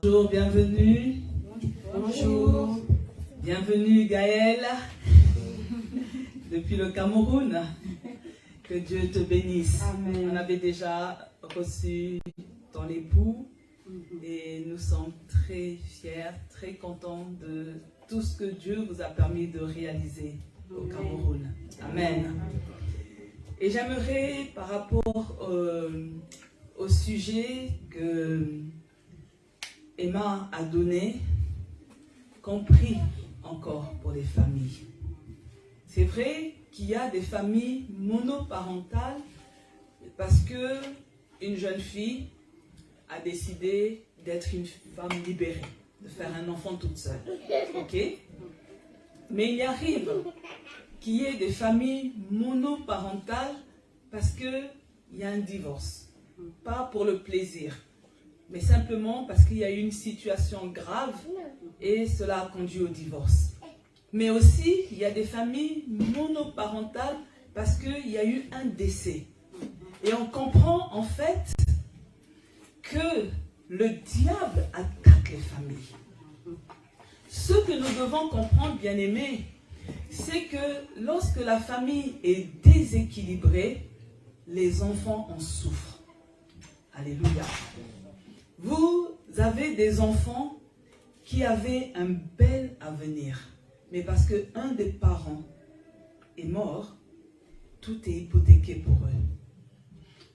Bonjour, bienvenue. Bonjour. Bienvenue Gaëlle, depuis le Cameroun. Que Dieu te bénisse. Amen. On avait déjà reçu ton époux et nous sommes très fiers, très contents de tout ce que Dieu vous a permis de réaliser au Cameroun. Amen. Et j'aimerais, par rapport au sujet que Emma a donné, qu'on prie encore pour les familles. C'est vrai qu'il y a des familles monoparentales parce que une jeune fille a décidé d'être une femme libérée, de faire un enfant toute seule. Ok? Mais il arrive qu'il y ait des familles monoparentales parce qu'il y a un divorce. Pas pour le plaisir, mais simplement parce qu'il y a eu une situation grave et cela a conduit au divorce. Mais aussi, il y a des familles monoparentales parce qu'il y a eu un décès. Et on comprend en fait que le diable attaque les familles. Ce que nous devons comprendre, bien-aimés, c'est que lorsque la famille est déséquilibrée, les enfants en souffrent. Alléluia. Vous avez des enfants qui avaient un bel avenir. Mais parce qu'un des parents est mort, tout est hypothéqué pour eux.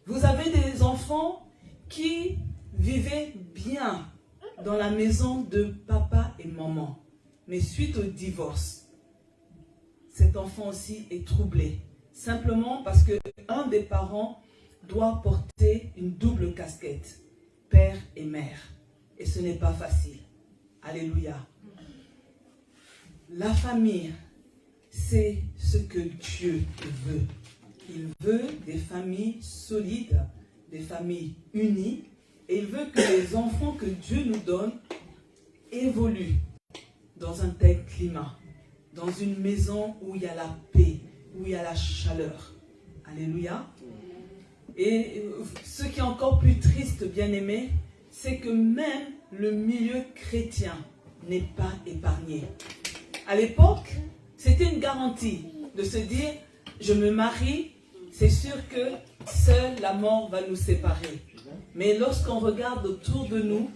Vous avez des enfants qui vivaient bien dans la maison de papa et maman. Mais suite au divorce, cet enfant aussi est troublé. Simplement parce qu'un des parents doit porter une double casquette, père et mère. Et ce n'est pas facile. Alléluia. La famille, c'est ce que Dieu veut. Il veut des familles solides, des familles unies, et il veut que les enfants que Dieu nous donne évoluent dans un tel climat, dans une maison où il y a la paix, où il y a la chaleur. Alléluia. Et ce qui est encore plus triste, bien-aimé, c'est que même le milieu chrétien n'est pas épargné. À l'époque, c'était une garantie de se dire, je me marie, c'est sûr que seule la mort va nous séparer. Mais lorsqu'on regarde autour de nous,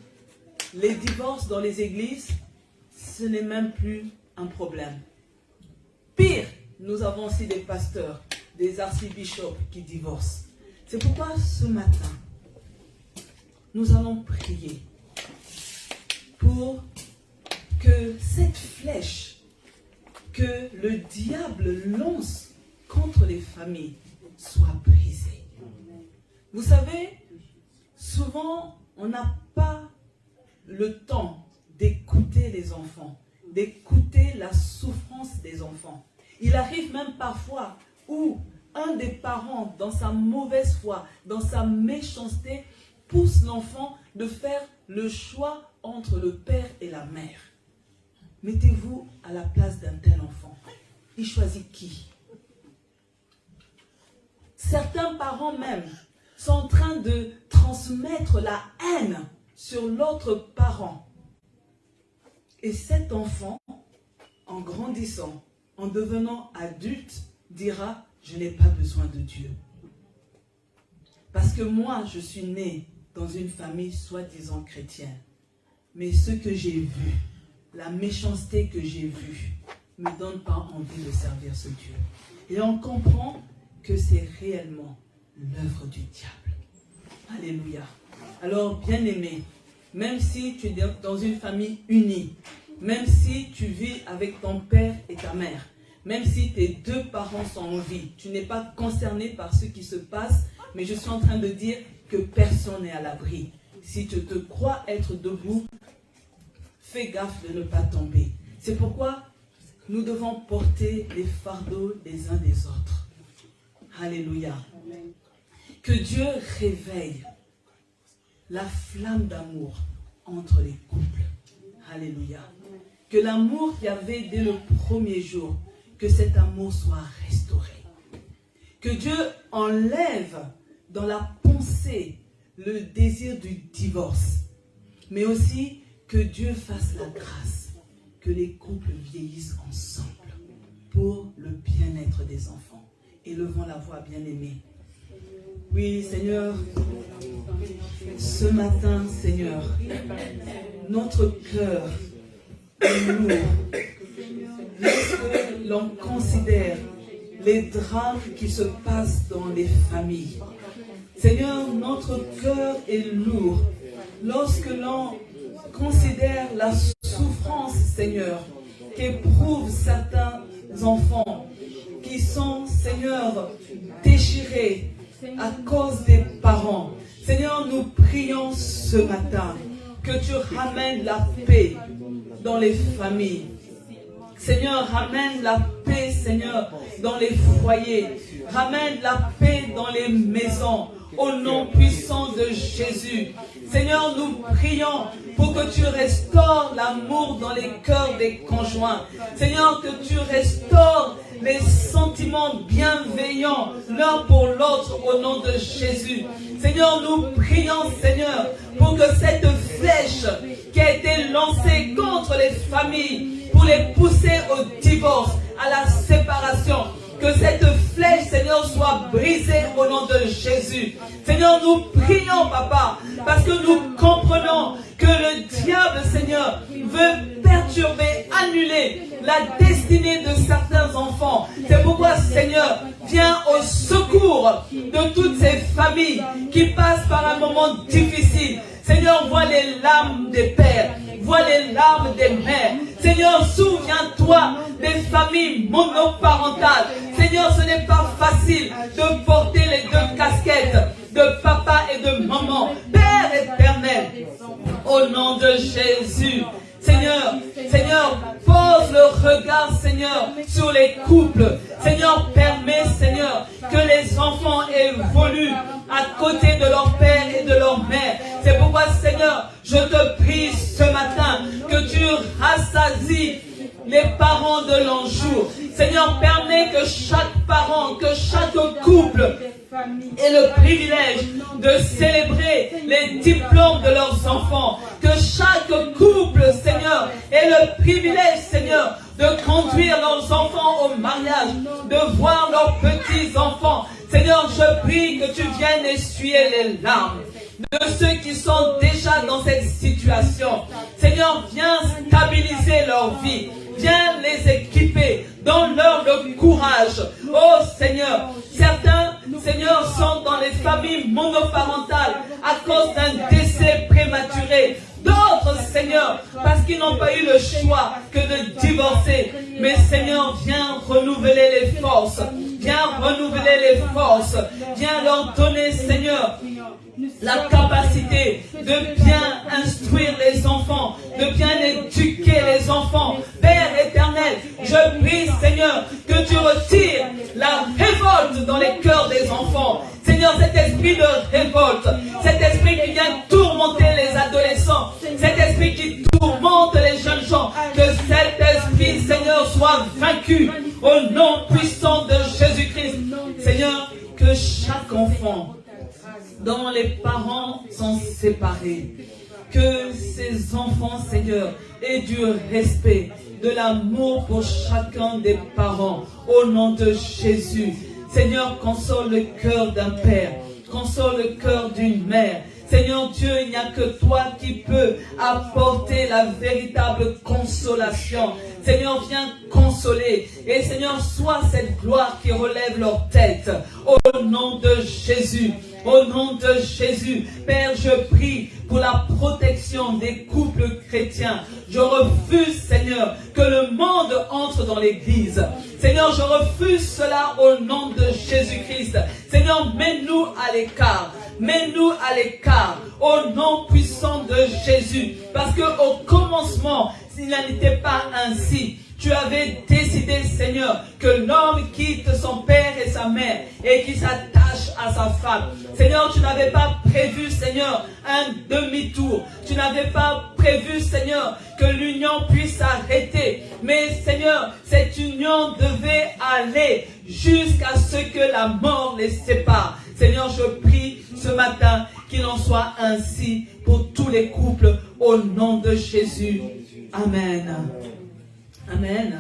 les divorces dans les églises, ce n'est même plus un problème. Pire, nous avons aussi des pasteurs, des archibishops qui divorcent. C'est pourquoi ce matin, nous allons prier pour que cette flèche que le diable lance contre les familles soit brisée. Vous savez, souvent, on n'a pas le temps d'écouter les enfants, d'écouter la souffrance des enfants. Il arrive même parfois où un des parents, dans sa mauvaise foi, dans sa méchanceté, pousse l'enfant de faire le choix entre le père et la mère. Mettez-vous à la place d'un tel enfant. Il choisit qui? Certains parents même sont en train de transmettre la haine sur l'autre parent. Et cet enfant, en grandissant, en devenant adulte, dira, je n'ai pas besoin de Dieu. Parce que moi, je suis né dans une famille soi-disant chrétienne. Mais ce que j'ai vu, la méchanceté que j'ai vue, ne me donne pas envie de servir ce Dieu. Et on comprend que c'est réellement l'œuvre du diable. Alléluia. Alors, bien-aimé, même si tu es dans une famille unie, même si tu vis avec ton père et ta mère, même si tes deux parents sont en vie, tu n'es pas concerné par ce qui se passe, mais je suis en train de dire que personne n'est à l'abri. Si tu te crois être debout, fais gaffe de ne pas tomber. C'est pourquoi nous devons porter les fardeaux les uns des autres. Alléluia. Que Dieu réveille la flamme d'amour entre les couples. Alléluia. Que l'amour qu'il y avait dès le premier jour, que cet amour soit restauré. Que Dieu enlève dans la pensée le désir du divorce, mais aussi que Dieu fasse la grâce, que les couples vieillissent ensemble pour le bien-être des enfants. Élevons la voix, bien-aimés. Oui, Seigneur, ce matin, Seigneur, notre cœur est lourd. Lorsque l'on considère les drames qui se passent dans les familles, Seigneur, notre cœur est lourd. Lorsque l'on considère la souffrance, Seigneur, qu'éprouvent certains enfants qui sont, Seigneur, déchirés à cause des parents. Seigneur, nous prions ce matin que tu ramènes la paix dans les familles. Seigneur, ramène la paix, Seigneur, dans les foyers. Ramène la paix dans les maisons. Au nom puissant de Jésus. Seigneur, nous prions pour que tu restaures l'amour dans les cœurs des conjoints. Seigneur, que tu restaures les sentiments bienveillants l'un pour l'autre au nom de Jésus. Seigneur, nous prions, Seigneur, pour que cette flèche qui a été lancée contre les familles, pour les pousser au divorce, à la séparation, que cette flèche, Seigneur, soit brisée au nom de Jésus. Seigneur, nous prions, Papa, parce que nous comprenons que le diable, Seigneur, veut perturber, annuler la destinée de certains enfants. C'est pourquoi, Seigneur, viens au secours de toutes ces familles qui passent par un moment difficile. Seigneur, vois les larmes des pères, vois les larmes des mères. Seigneur, souviens-toi des familles monoparentales. Seigneur, ce n'est pas facile de porter les deux casquettes de papa et de maman. Père éternel, au nom de Jésus, Seigneur, pose le regard, Seigneur, sur les couples. Seigneur, permets, Seigneur, que les enfants évoluent à côté de leur père et de leur mère. C'est pourquoi, Seigneur, je te prie ce matin que tu rassasies les parents de l'Anjou. Seigneur, permets que chaque parent, que chaque couple ait le privilège de célébrer les diplômes de leurs enfants. Que chaque couple, Seigneur, ait le privilège, Seigneur, de conduire leurs enfants au mariage, de voir leurs petits-enfants. Seigneur, je prie que tu viennes essuyer les larmes de ceux qui sont déjà dans cette situation. Seigneur, viens stabiliser leur vie. Viens les équiper. Donne-leur le courage. Oh Seigneur, certains, Seigneur, sont dans les familles monoparentales à cause d'un décès prématuré. D'autres, Seigneur, parce qu'ils n'ont pas eu le choix que de divorcer. Mais Seigneur, viens renouveler les forces. Viens renouveler les forces. Viens leur donner, Seigneur, la capacité de bien instruire les enfants, de bien éduquer les enfants. Père éternel, je prie, Seigneur, que tu retires la révolte dans les cœurs des enfants. Seigneur, cet esprit de révolte, cet esprit qui vient tourmenter les adolescents, cet esprit qui tourmente les jeunes gens, que cet esprit, Seigneur, soit vaincu au nom puissant de Jésus-Christ. Seigneur, que chaque enfant dont les parents sont séparés, que ces enfants, Seigneur, aient du respect, de l'amour pour chacun des parents, au nom de Jésus. Seigneur, console le cœur d'un père, console le cœur d'une mère. Seigneur Dieu, il n'y a que toi qui peux apporter la véritable consolation. Seigneur, viens consoler. Et Seigneur, sois cette gloire qui relève leur tête. Au nom de Jésus. Au nom de Jésus. Père, je prie pour la protection des couples chrétiens. Je refuse, Seigneur, que le monde entre dans l'église. Seigneur, je refuse cela au nom de Jésus-Christ. Seigneur, mets-nous à l'écart. Mets-nous à l'écart au nom puissant de Jésus. Parce qu'au commencement, s'il n'était pas ainsi, tu avais décidé, Seigneur, que l'homme quitte son père et sa mère et qu'il s'attache à sa femme. Seigneur, tu n'avais pas prévu, Seigneur, un demi-tour. Tu n'avais pas prévu, Seigneur, que l'union puisse s'arrêter. Mais, Seigneur, cette union devait aller jusqu'à ce que la mort les sépare. Seigneur, je prie ce matin qu'il en soit ainsi pour tous les couples au nom de Jésus. Amen. Amen.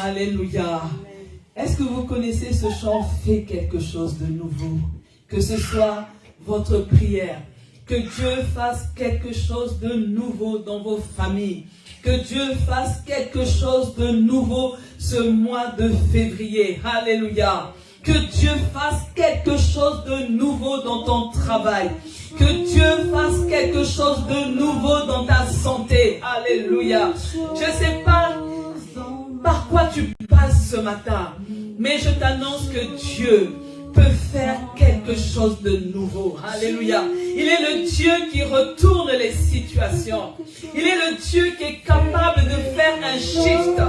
Alléluia. Est-ce que vous connaissez ce chant « Fais quelque chose de nouveau » ? Que ce soit votre prière. Que Dieu fasse quelque chose de nouveau dans vos familles. Que Dieu fasse quelque chose de nouveau ce mois de février. Alléluia. Que Dieu fasse quelque chose de nouveau dans ton travail. Que Dieu fasse quelque chose de nouveau dans ta santé. Alléluia. Je ne sais pas par quoi tu passes ce matin, mais je t'annonce que Dieu peut faire quelque chose de nouveau. Alléluia. Il est le Dieu qui retourne les situations. Il est le Dieu qui est capable de faire un shift.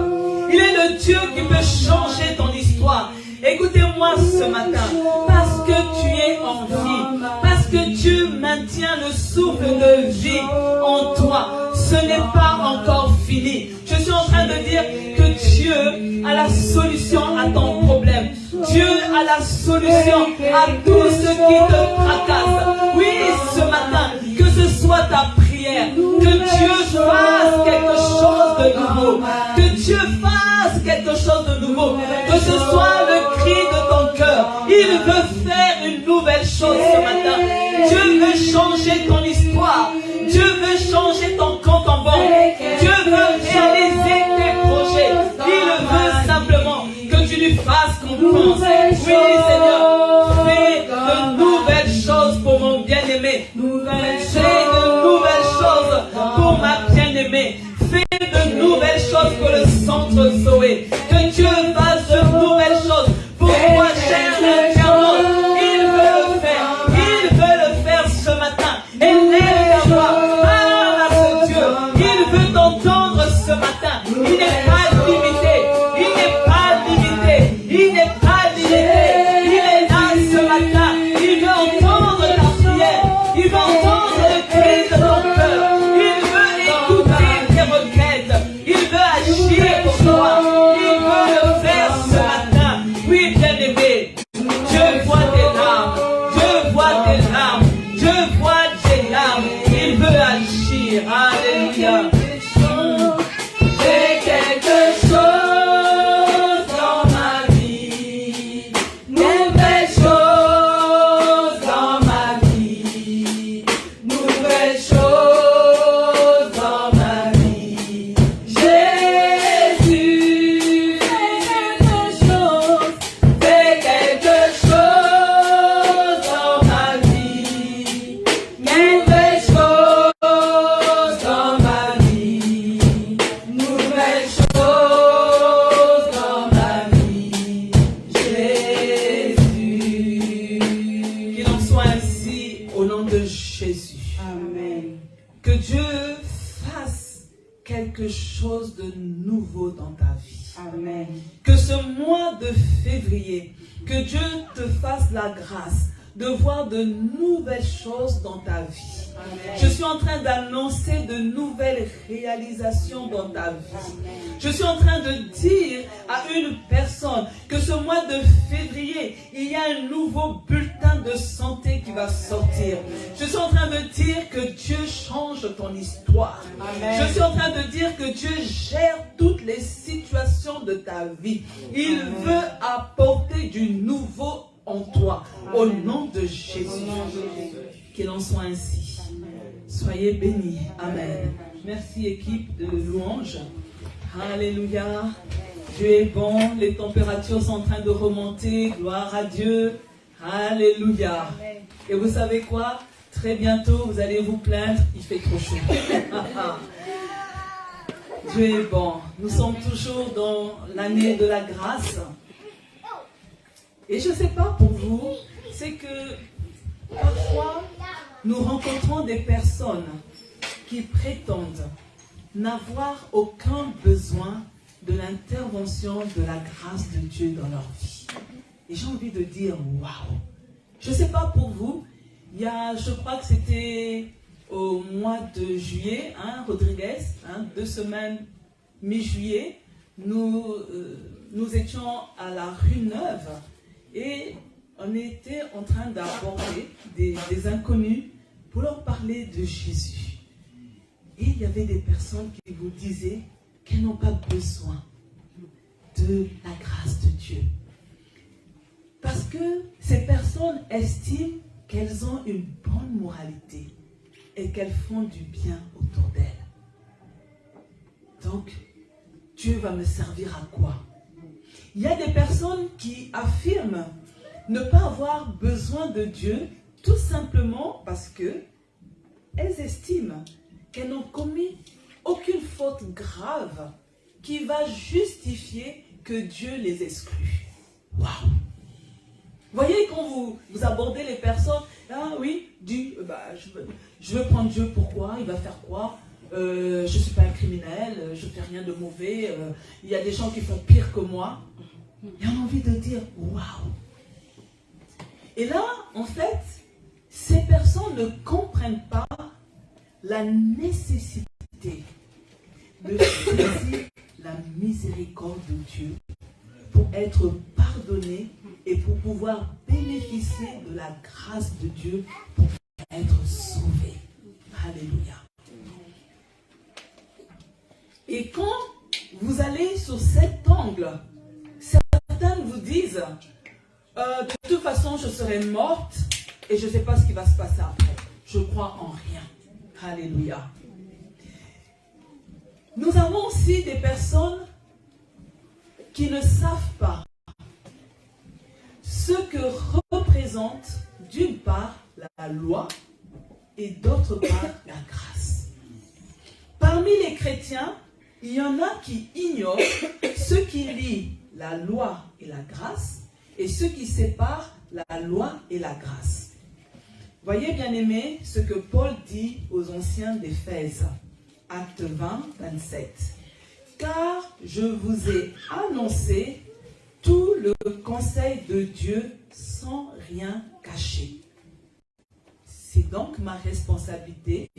Il est le Dieu qui peut changer ton histoire. Écoutez-moi ce matin, parce que tu es en vie, parce que Dieu maintient le souffle de vie en toi, ce n'est pas encore fini. Je suis en train de dire que Dieu a la solution à ton problème. Dieu a la solution à tout ce qui te tracasse. Oui, ce matin, que ce soit ta prière, que Dieu fasse quelque chose de nouveau, que Dieu fasse quelque chose de nouveau, que ce soit le cri de ton cœur. Il veut faire une nouvelle chose ce matin. Dieu veut changer ton histoire. Dieu veut changer ton compte en banque. Dieu veut réaliser tes projets. Il veut simplement que tu lui fasses confiance. Oui, Seigneur, fais de nouvelles choses pour mon bien-aimé. Fais de nouvelles choses pour ma bien-aimée. Fais de nouvelles choses pour le centre Zoé. Que Dieu fasse de nouvelles choses pour toi, cher internaute. Il veut le faire. Il veut le faire ce matin. Élève ta voix. Parle à ce Dieu. Il veut t'entendre ce matin. Il n'est pas limité. Il n'est pas limité. Il n'est pas limité. Il est là ce matin. Il veut entendre ta prière. Il veut entendre le cri de ton cœur. Il veut écouter tes requêtes. Il veut agir pour toi. Il veut le faire ce matin. Oui, bien-aimé, je vois tes larmes. Je vois tes larmes. Je vois tes larmes. Il veut agir. Alléluia. Fais quelque chose dans ma vie. Nouvelle chose dans ma vie. Nouvelle chose dans ma vie. Jésus, fais quelque chose dans ma vie. Nouvelle chose dans ma vie. Nouvelle chose dans ma vie. Jésus. Qu'il en soit ainsi au nom de Jésus. Amen. Que Dieu fasse quelque chose de nouveau dans ta vie. Amen. Que ce mois de février, que Dieu te fasse la grâce de voir de nouvelles choses dans ta vie. Amen. Je suis en train d'annoncer de nouvelles réalisations dans ta vie. Je suis en train de dire à une personne que ce mois de février, il y a un nouveau bulletin de santé qui va sortir. Je suis en train de dire que Dieu change ton histoire. Amen. Je suis en train de dire que Dieu gère toutes les situations de ta vie. Il veut apporter du nouveau en toi. Au nom de Jésus. Qu'il en soit ainsi. Soyez bénis. Amen. Merci équipe de louanges. Alléluia. Dieu est bon. Les températures sont en train de remonter. Gloire à Dieu. Alléluia. Et vous savez quoi? Très bientôt, vous allez vous plaindre. Il fait trop chaud. Dieu est bon. Nous sommes toujours dans l'année de la grâce. Et je ne sais pas pour vous, c'est que parfois, nous rencontrons des personnes qui prétendent n'avoir aucun besoin de l'intervention de la grâce de Dieu dans leur vie. Et j'ai envie de dire, waouh! Je ne sais pas pour vous, il y a, je crois que c'était au mois de juillet, Rodriguez, 2 semaines, mi-juillet, nous étions à la rue Neuve et on était en train d'aborder des inconnus pour leur parler de Jésus. Et il y avait des personnes qui vous disaient qu'elles n'ont pas besoin de la grâce de Dieu. Parce que ces personnes estiment qu'elles ont une bonne moralité et qu'elles font du bien autour d'elles. Donc, Dieu va me servir à quoi? Il y a des personnes qui affirment ne pas avoir besoin de Dieu tout simplement parce que elles estiment qu'elles n'ont commis aucune faute grave qui va justifier que Dieu les exclue. Waouh! Voyez quand vous abordez les personnes, ah oui, Dieu, je veux prendre Dieu, pourquoi? Il va faire quoi? Je ne suis pas un criminel, je ne fais rien de mauvais, il y a des gens qui font pire que moi. Et on a envie de dire, waouh! Et là, en fait, ces personnes ne comprennent pas la nécessité de saisir la miséricorde de Dieu pour être pardonné et pour pouvoir bénéficier de la grâce de Dieu pour être sauvé. Alléluia. Et quand vous allez sur cet angle, certains vous disent de toute façon je serai morte et je ne sais pas ce qui va se passer après. Je crois en rien. Alléluia. Nous avons aussi des personnes qui ne savent pas ce que représente d'une part la loi et d'autre part la grâce. Parmi les chrétiens, il y en a qui ignorent ce qui lie la loi et la grâce et ce qui sépare la loi et la grâce. Voyez, bien-aimés, ce que Paul dit aux anciens d'Éphèse, Acte 20, 27. Car je vous ai annoncé tout le conseil de Dieu sans rien cacher. C'est donc ma responsabilité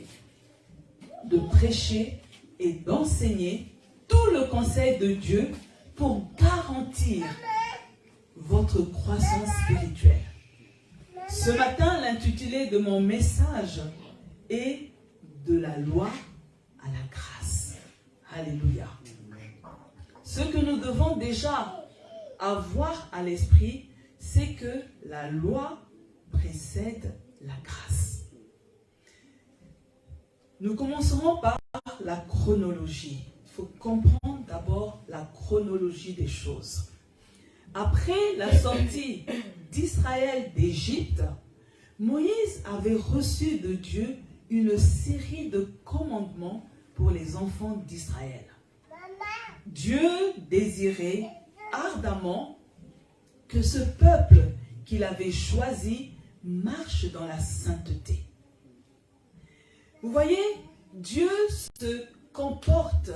de prêcher et d'enseigner tout le conseil de Dieu pour garantir votre croissance spirituelle. Ce matin, l'intitulé de mon message est de la loi à la grâce. Alléluia. Ce que nous devons déjà avoir à l'esprit, c'est que la loi précède la grâce. Nous commencerons par la chronologie. Il faut comprendre d'abord la chronologie des choses. Après la sortie d'Israël d'Égypte, Moïse avait reçu de Dieu une série de commandements pour les enfants d'Israël. Dieu désirait ardemment que ce peuple qu'il avait choisi marche dans la sainteté. Vous voyez, Dieu se comporte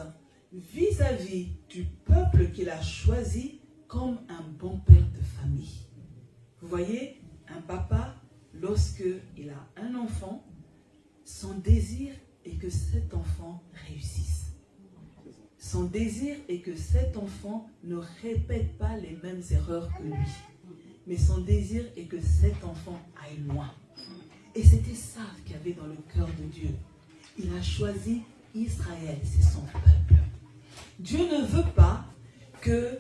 vis-à-vis du peuple qu'il a choisi comme un bon père de famille. Vous voyez, un papa, lorsqu'il a un enfant, son désir est que cet enfant réussisse. Son désir est que cet enfant ne répète pas les mêmes erreurs que lui. Mais son désir est que cet enfant aille loin. Et c'était ça qu'il y avait dans le cœur de Dieu. Il a choisi Israël, c'est son peuple. Dieu ne veut pas que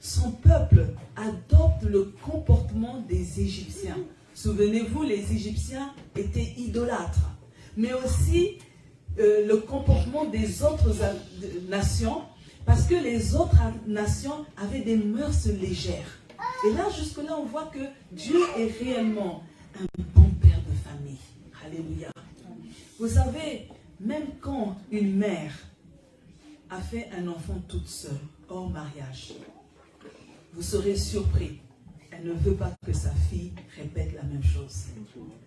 son peuple adopte le comportement des Égyptiens. Souvenez-vous, les Égyptiens étaient idolâtres. Mais aussi le comportement des autres nations, parce que les autres nations avaient des mœurs légères. Et là, jusque-là, on voit que Dieu est réellement un bon père de famille. Alléluia. Vous savez, même quand une mère a fait un enfant toute seule, hors mariage, vous serez surpris. Elle ne veut pas que sa fille répète la même chose.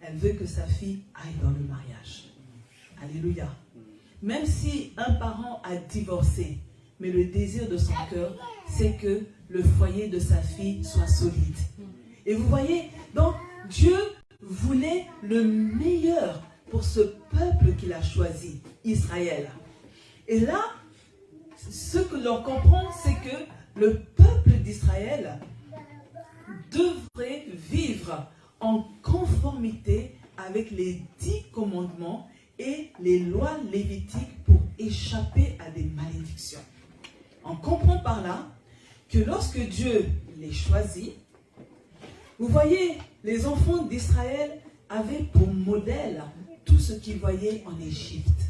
Elle veut que sa fille aille dans le mariage. Alléluia. Même si un parent a divorcé, mais le désir de son cœur, c'est que le foyer de sa fille soit solide. Et vous voyez, donc Dieu voulait le meilleur pour ce peuple qu'il a choisi, Israël. Et là, ce que l'on comprend, c'est que le peuple d'Israël devrait vivre en conformité avec les 10 commandements et les lois lévitiques pour échapper à des malédictions. On comprend par là que lorsque Dieu les choisit, vous voyez, les enfants d'Israël avaient pour modèle tout ce qu'ils voyaient en Égypte.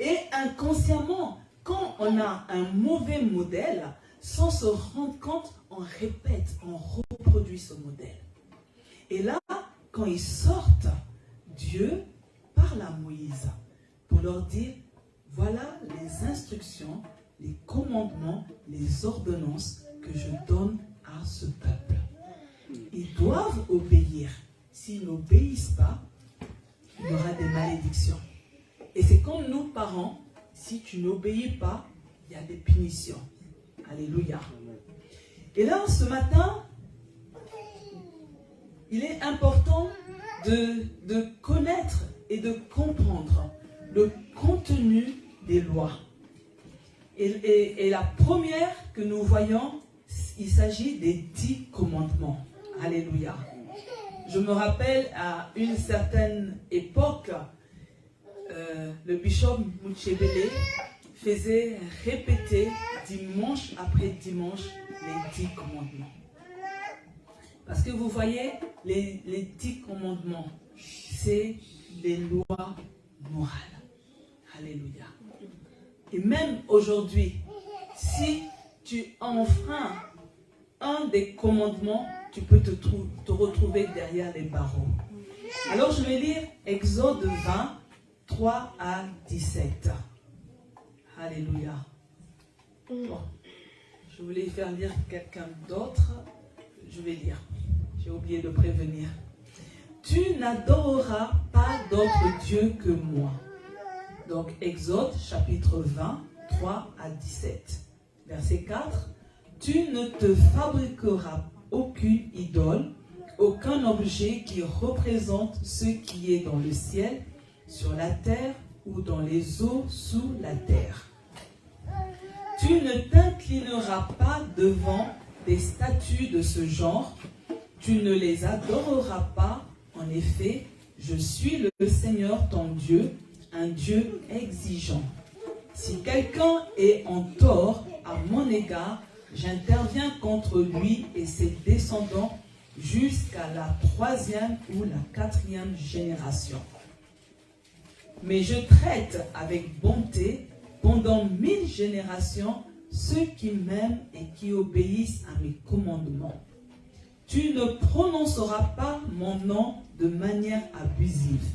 Et inconsciemment, quand on a un mauvais modèle, sans se rendre compte, on répète, on reproduit ce modèle. Et là, quand ils sortent, Dieu parle à Moïse pour leur dire, voilà les instructions, les commandements, les ordonnances que je donne à ce peuple. Ils doivent obéir. S'ils n'obéissent pas, il y aura des malédictions. Et c'est comme nous, parents, si tu n'obéis pas, il y a des punitions. Alléluia. Et là, ce matin, il est important de connaître et de comprendre le contenu des lois. Et la première que nous voyons, il s'agit des 10 commandements. Alléluia. Je me rappelle à une certaine époque, le bishop Muchebele faisait répéter dimanche après dimanche les 10 commandements. Parce que vous voyez, les 10 commandements, c'est les lois morales. Alléluia. Et même aujourd'hui, si tu enfreins un des commandements, tu peux te retrouver derrière les barreaux. Alors je vais lire Exode 20, 3 à 17. Alléluia. Bon, je voulais faire lire quelqu'un d'autre. Je vais lire. J'ai oublié de prévenir. Tu n'adoreras pas d'autre Dieu que moi. Donc Exode chapitre 20, 3 à 17. Verset 4. Tu ne te fabriqueras aucune idole, aucun objet qui représente ce qui est dans le ciel, sur la terre ou dans les eaux sous la terre. Tu ne t'inclineras pas devant des statues de ce genre, tu ne les adoreras pas. En effet, je suis le Seigneur ton Dieu, un Dieu exigeant. Si quelqu'un est en tort à mon égard, j'interviens contre lui et ses descendants jusqu'à la 3e ou la 4e génération. Mais je traite avec bonté pendant 1000 générations ceux qui m'aiment et qui obéissent à mes commandements. Tu ne prononceras pas mon nom de manière abusive,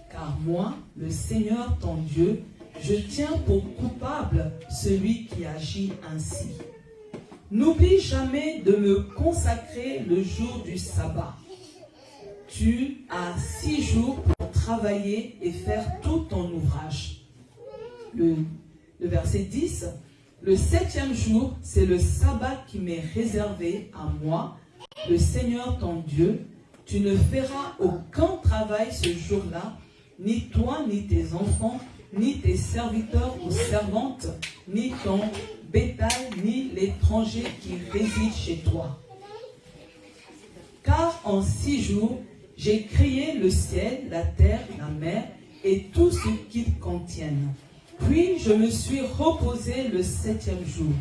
car moi, le Seigneur ton Dieu, je tiens pour coupable celui qui agit ainsi. N'oublie jamais de me consacrer le jour du sabbat. Tu as 6 jours pour travailler et faire tout ton ouvrage. Le verset 10, le 7e jour, c'est le sabbat qui m'est réservé à moi, le Seigneur ton Dieu. Tu ne feras aucun travail ce jour-là, ni toi, ni tes enfants, ni tes serviteurs ou servantes, ni ton bétail, ni l'étranger qui réside chez toi. Car en 6 jours, j'ai créé le ciel, la terre, la mer et tout ce qu'ils contiennent. Puis je me suis reposé le 7e jour.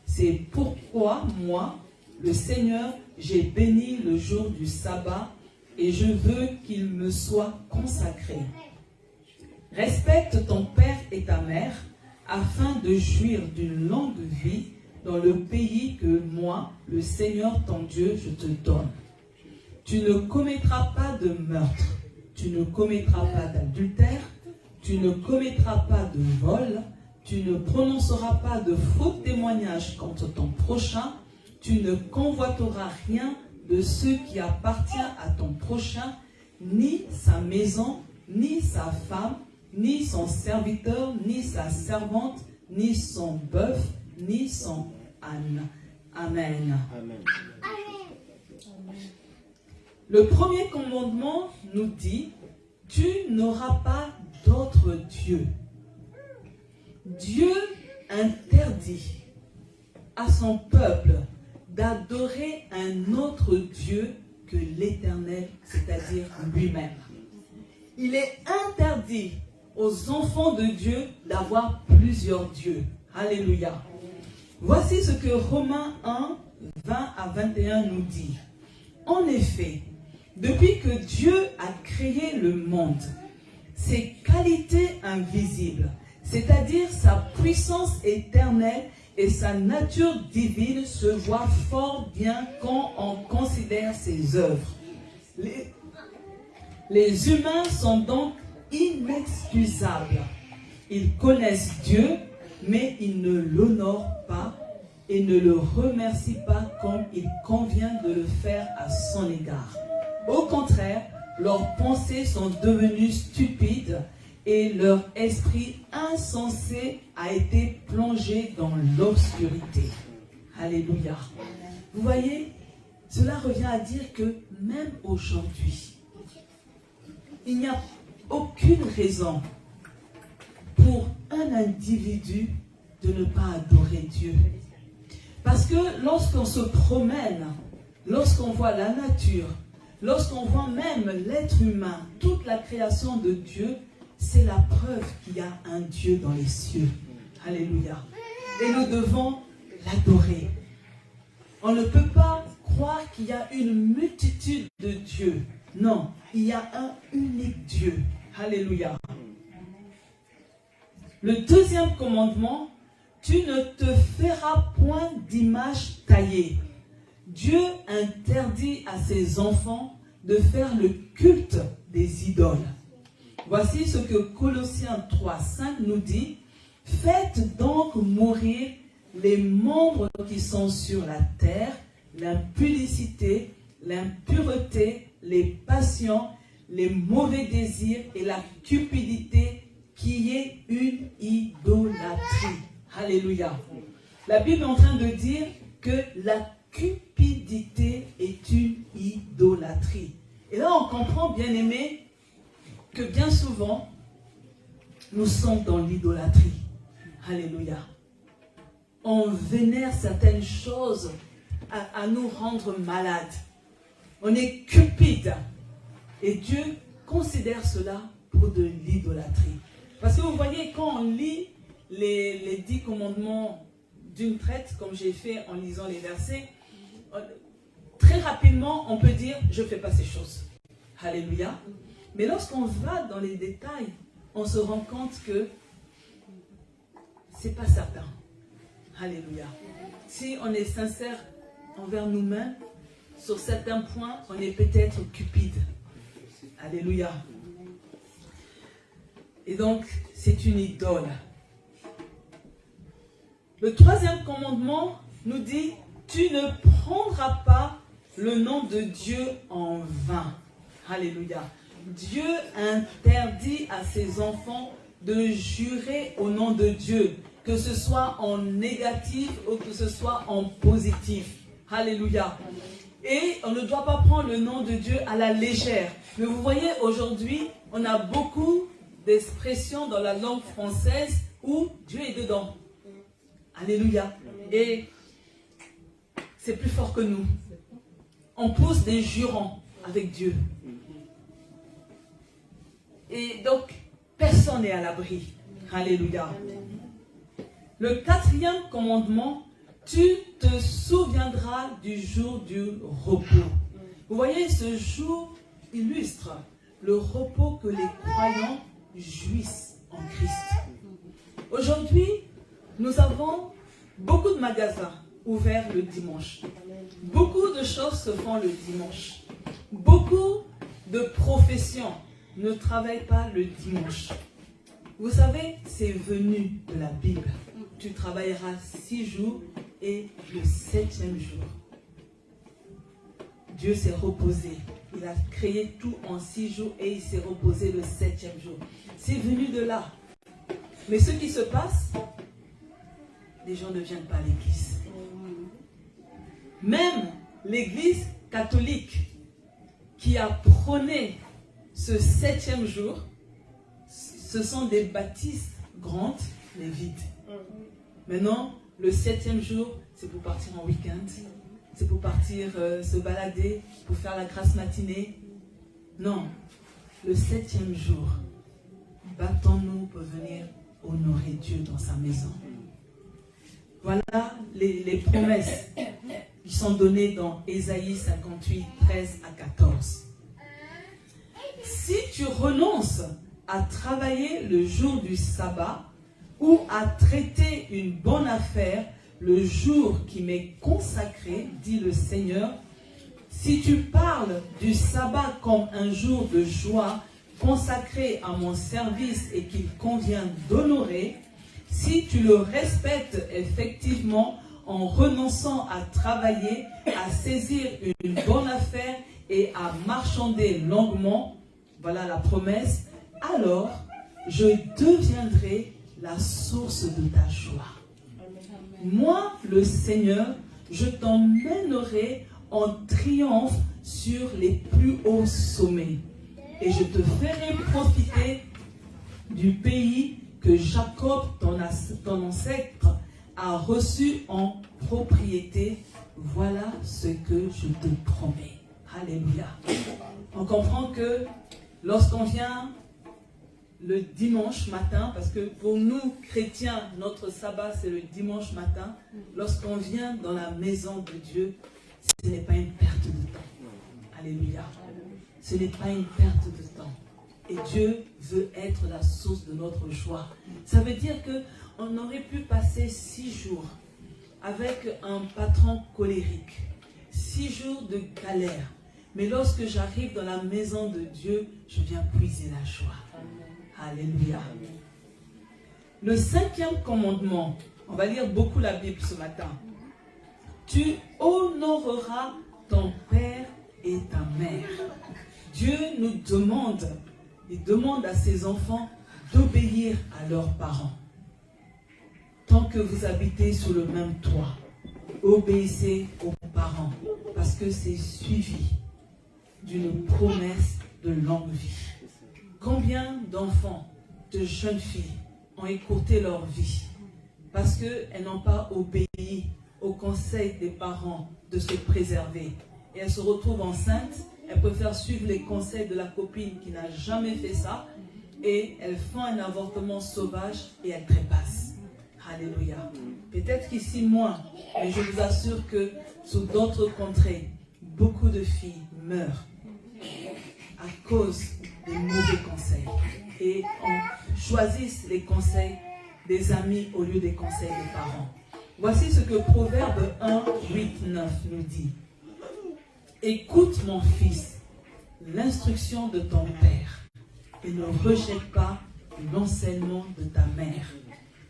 C'est pourquoi moi, le Seigneur, j'ai béni le jour du sabbat et je veux qu'il me soit consacré. Respecte ton père et ta mère afin de jouir d'une longue vie dans le pays que moi, le Seigneur ton Dieu, je te donne. Tu ne commettras pas de meurtre, tu ne commettras pas d'adultère, tu ne commettras pas de vol, tu ne prononceras pas de faux témoignages contre ton prochain, tu ne convoiteras rien de ce qui appartient à ton prochain, ni sa maison, ni sa femme, ni son serviteur, ni sa servante, ni son bœuf, ni son âne. Amen. Amen. Le premier commandement nous dit, tu n'auras pas d'autre Dieu. Dieu interdit à son peuple d'adorer un autre Dieu que l'Éternel, c'est-à-dire lui-même. Il est interdit aux enfants de Dieu d'avoir plusieurs dieux. Alléluia. Voici ce que Romains 1, 20 à 21 nous dit. En effet, depuis que Dieu a créé le monde, ses qualités invisibles, c'est-à-dire sa puissance éternelle et sa nature divine, se voient fort bien quand on considère ses œuvres. Les humains sont donc inexcusables. Ils connaissent Dieu, mais ils ne l'honorent pas et ne le remercient pas comme il convient de le faire à son égard. Au contraire, leurs pensées sont devenues stupides et leur esprit insensé a été plongé dans l'obscurité. Alléluia. Vous voyez, cela revient à dire que même aujourd'hui, il n'y a aucune raison pour un individu de ne pas adorer Dieu. Parce que lorsqu'on se promène, lorsqu'on voit la nature, lorsqu'on voit même l'être humain, toute la création de Dieu, c'est la preuve qu'il y a un Dieu dans les cieux. Alléluia. Et nous devons l'adorer. On ne peut pas croire qu'il y a une multitude de dieux. Non, il y a un unique Dieu. Alléluia. Le deuxième commandement, tu ne te feras point d'image taillée. Dieu interdit à ses enfants de faire le culte des idoles. Voici ce que Colossiens 3, 5 nous dit. Faites donc mourir les membres qui sont sur la terre, l'impudicité, l'impureté, les passions, les mauvais désirs et la cupidité qui est une idolâtrie. Alléluia. La Bible est en train de dire que la cupidité est une idolâtrie. Et là, on comprend, bien aimé, que bien souvent, nous sommes dans l'idolâtrie. Alléluia. On vénère certaines choses à nous rendre malades. On est cupide. Et Dieu considère cela pour de l'idolâtrie. Parce que vous voyez, quand on lit les 10 commandements d'une traite, comme j'ai fait en lisant les versets, très rapidement, on peut dire, je ne fais pas ces choses. Alléluia. Mais lorsqu'on va dans les détails, on se rend compte que ce n'est pas certain. Alléluia. Si on est sincère envers nous-mêmes, sur certains points, on est peut-être cupide. Alléluia. Et donc, c'est une idole. Le troisième commandement nous dit, tu ne prendras pas le nom de Dieu en vain. Alléluia. Dieu interdit à ses enfants de jurer au nom de Dieu, que ce soit en négatif ou que ce soit en positif. Alléluia. Et on ne doit pas prendre le nom de Dieu à la légère. Mais vous voyez, aujourd'hui, on a beaucoup d'expressions dans la langue française où Dieu est dedans. Alléluia. Et c'est plus fort que nous. On pousse des jurons avec Dieu. Et donc, personne n'est à l'abri. Alléluia. Le quatrième commandement, tu te souviendras du jour du repos. Vous voyez, ce jour illustre le repos que les croyants jouissent en Christ. Aujourd'hui, nous avons beaucoup de magasins ouverts le dimanche. Beaucoup de choses se font le dimanche. Beaucoup de professions ne travaillent pas le dimanche. Vous savez, c'est venu de la Bible. Tu travailleras 6 jours et le 7e jour. Dieu s'est reposé. Il a créé tout en 6 jours et il s'est reposé le 7e jour. C'est venu de là. Mais ce qui se passe, les gens ne viennent pas à l'église. Même l'église catholique qui a prôné ce 7e jour, ce sont des bâtisses grandes mais vides. Maintenant, le 7e jour, c'est pour partir en week-end, c'est pour partir se balader, pour faire la grasse matinée. Non, le 7e jour, battons-nous pour venir honorer Dieu dans sa maison. Voilà les promesses qui sont données dans Ésaïe 58, 13 à 14. Si tu renonces à travailler le jour du sabbat ou à traiter une bonne affaire le jour qui m'est consacré, dit le Seigneur, si tu parles du sabbat comme un jour de joie consacré à mon service et qu'il convient d'honorer, si tu le respectes effectivement en renonçant à travailler, à saisir une bonne affaire et à marchander longuement, voilà la promesse, alors je deviendrai la source de ta joie. Moi, le Seigneur, je t'emmènerai en triomphe sur les plus hauts sommets et je te ferai profiter du pays que Jacob, ton ancêtre, a reçu en propriété. Voilà ce que je te promets. Alléluia. On comprend que lorsqu'on vient le dimanche matin, parce que pour nous chrétiens, notre sabbat c'est le dimanche matin, lorsqu'on vient dans la maison de Dieu, ce n'est pas une perte de temps. Alléluia. Ce n'est pas une perte de temps. Et Dieu veut être la source de notre joie. Ça veut dire qu'on aurait pu passer 6 jours avec un patron colérique, 6 jours de galère. Mais lorsque j'arrive dans la maison de Dieu, je viens puiser la joie. Alléluia. Le 5e commandement, on va lire beaucoup la Bible ce matin. Tu honoreras ton père et ta mère. Dieu nous demande, il demande à ses enfants d'obéir à leurs parents. Tant que vous habitez sous le même toit, obéissez aux parents parce que c'est suivi d'une promesse de longue vie. Combien d'enfants, de jeunes filles ont écourté leur vie parce qu'elles n'ont pas obéi au conseil des parents de se préserver. Et elles se retrouvent enceintes, elles préfèrent suivre les conseils de la copine qui n'a jamais fait ça et elles font un avortement sauvage et elles trépassent. Alléluia. Peut-être qu'ici moins, mais je vous assure que sous d'autres contrées, beaucoup de filles meurent à cause des mauvais conseils. Et on choisit les conseils des amis au lieu des conseils des parents. Voici ce que Proverbe 1, 8, 9 nous dit. Écoute mon fils, l'instruction de ton père et ne rejette pas l'enseignement de ta mère,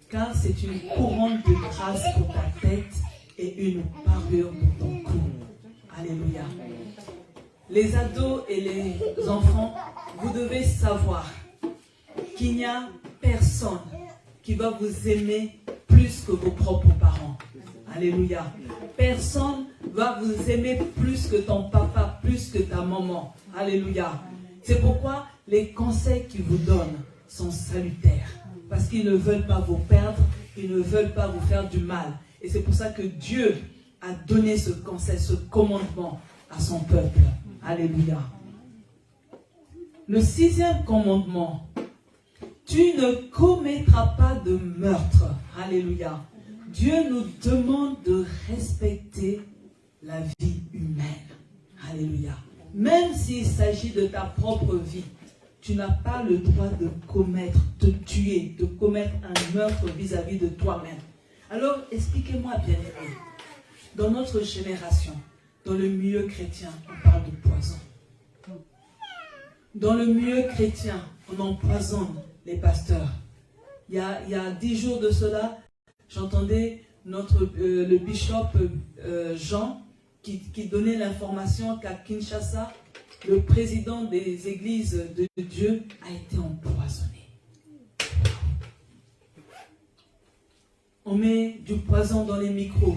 car c'est une couronne de grâce pour ta tête et une parure pour ton cou. Alléluia. Les ados et les enfants, vous devez savoir qu'il n'y a personne qui va vous aimer plus que vos propres parents. Alléluia. Personne va vous aimer plus que ton papa, plus que ta maman. Alléluia. C'est pourquoi les conseils qu'ils vous donnent sont salutaires. Parce qu'ils ne veulent pas vous perdre, ils ne veulent pas vous faire du mal. Et c'est pour ça que Dieu a donné ce conseil, ce commandement à son peuple. Alléluia. Le 6e commandement. Tu ne commettras pas de meurtre. Alléluia. Dieu nous demande de respecter la vie humaine. Alléluia. Même s'il s'agit de ta propre vie, tu n'as pas le droit de commettre, de tuer, de commettre un meurtre vis-à-vis de toi-même. Alors, expliquez-moi bien aimé. Dans notre génération, dans le milieu chrétien, on parle de poison. Dans le milieu chrétien, on empoisonne les pasteurs. Il y a 10 jours de cela, j'entendais le bishop Jean qui donnait l'information qu'à Kinshasa, le président des églises de Dieu a été empoisonné. On met du poison dans les micros,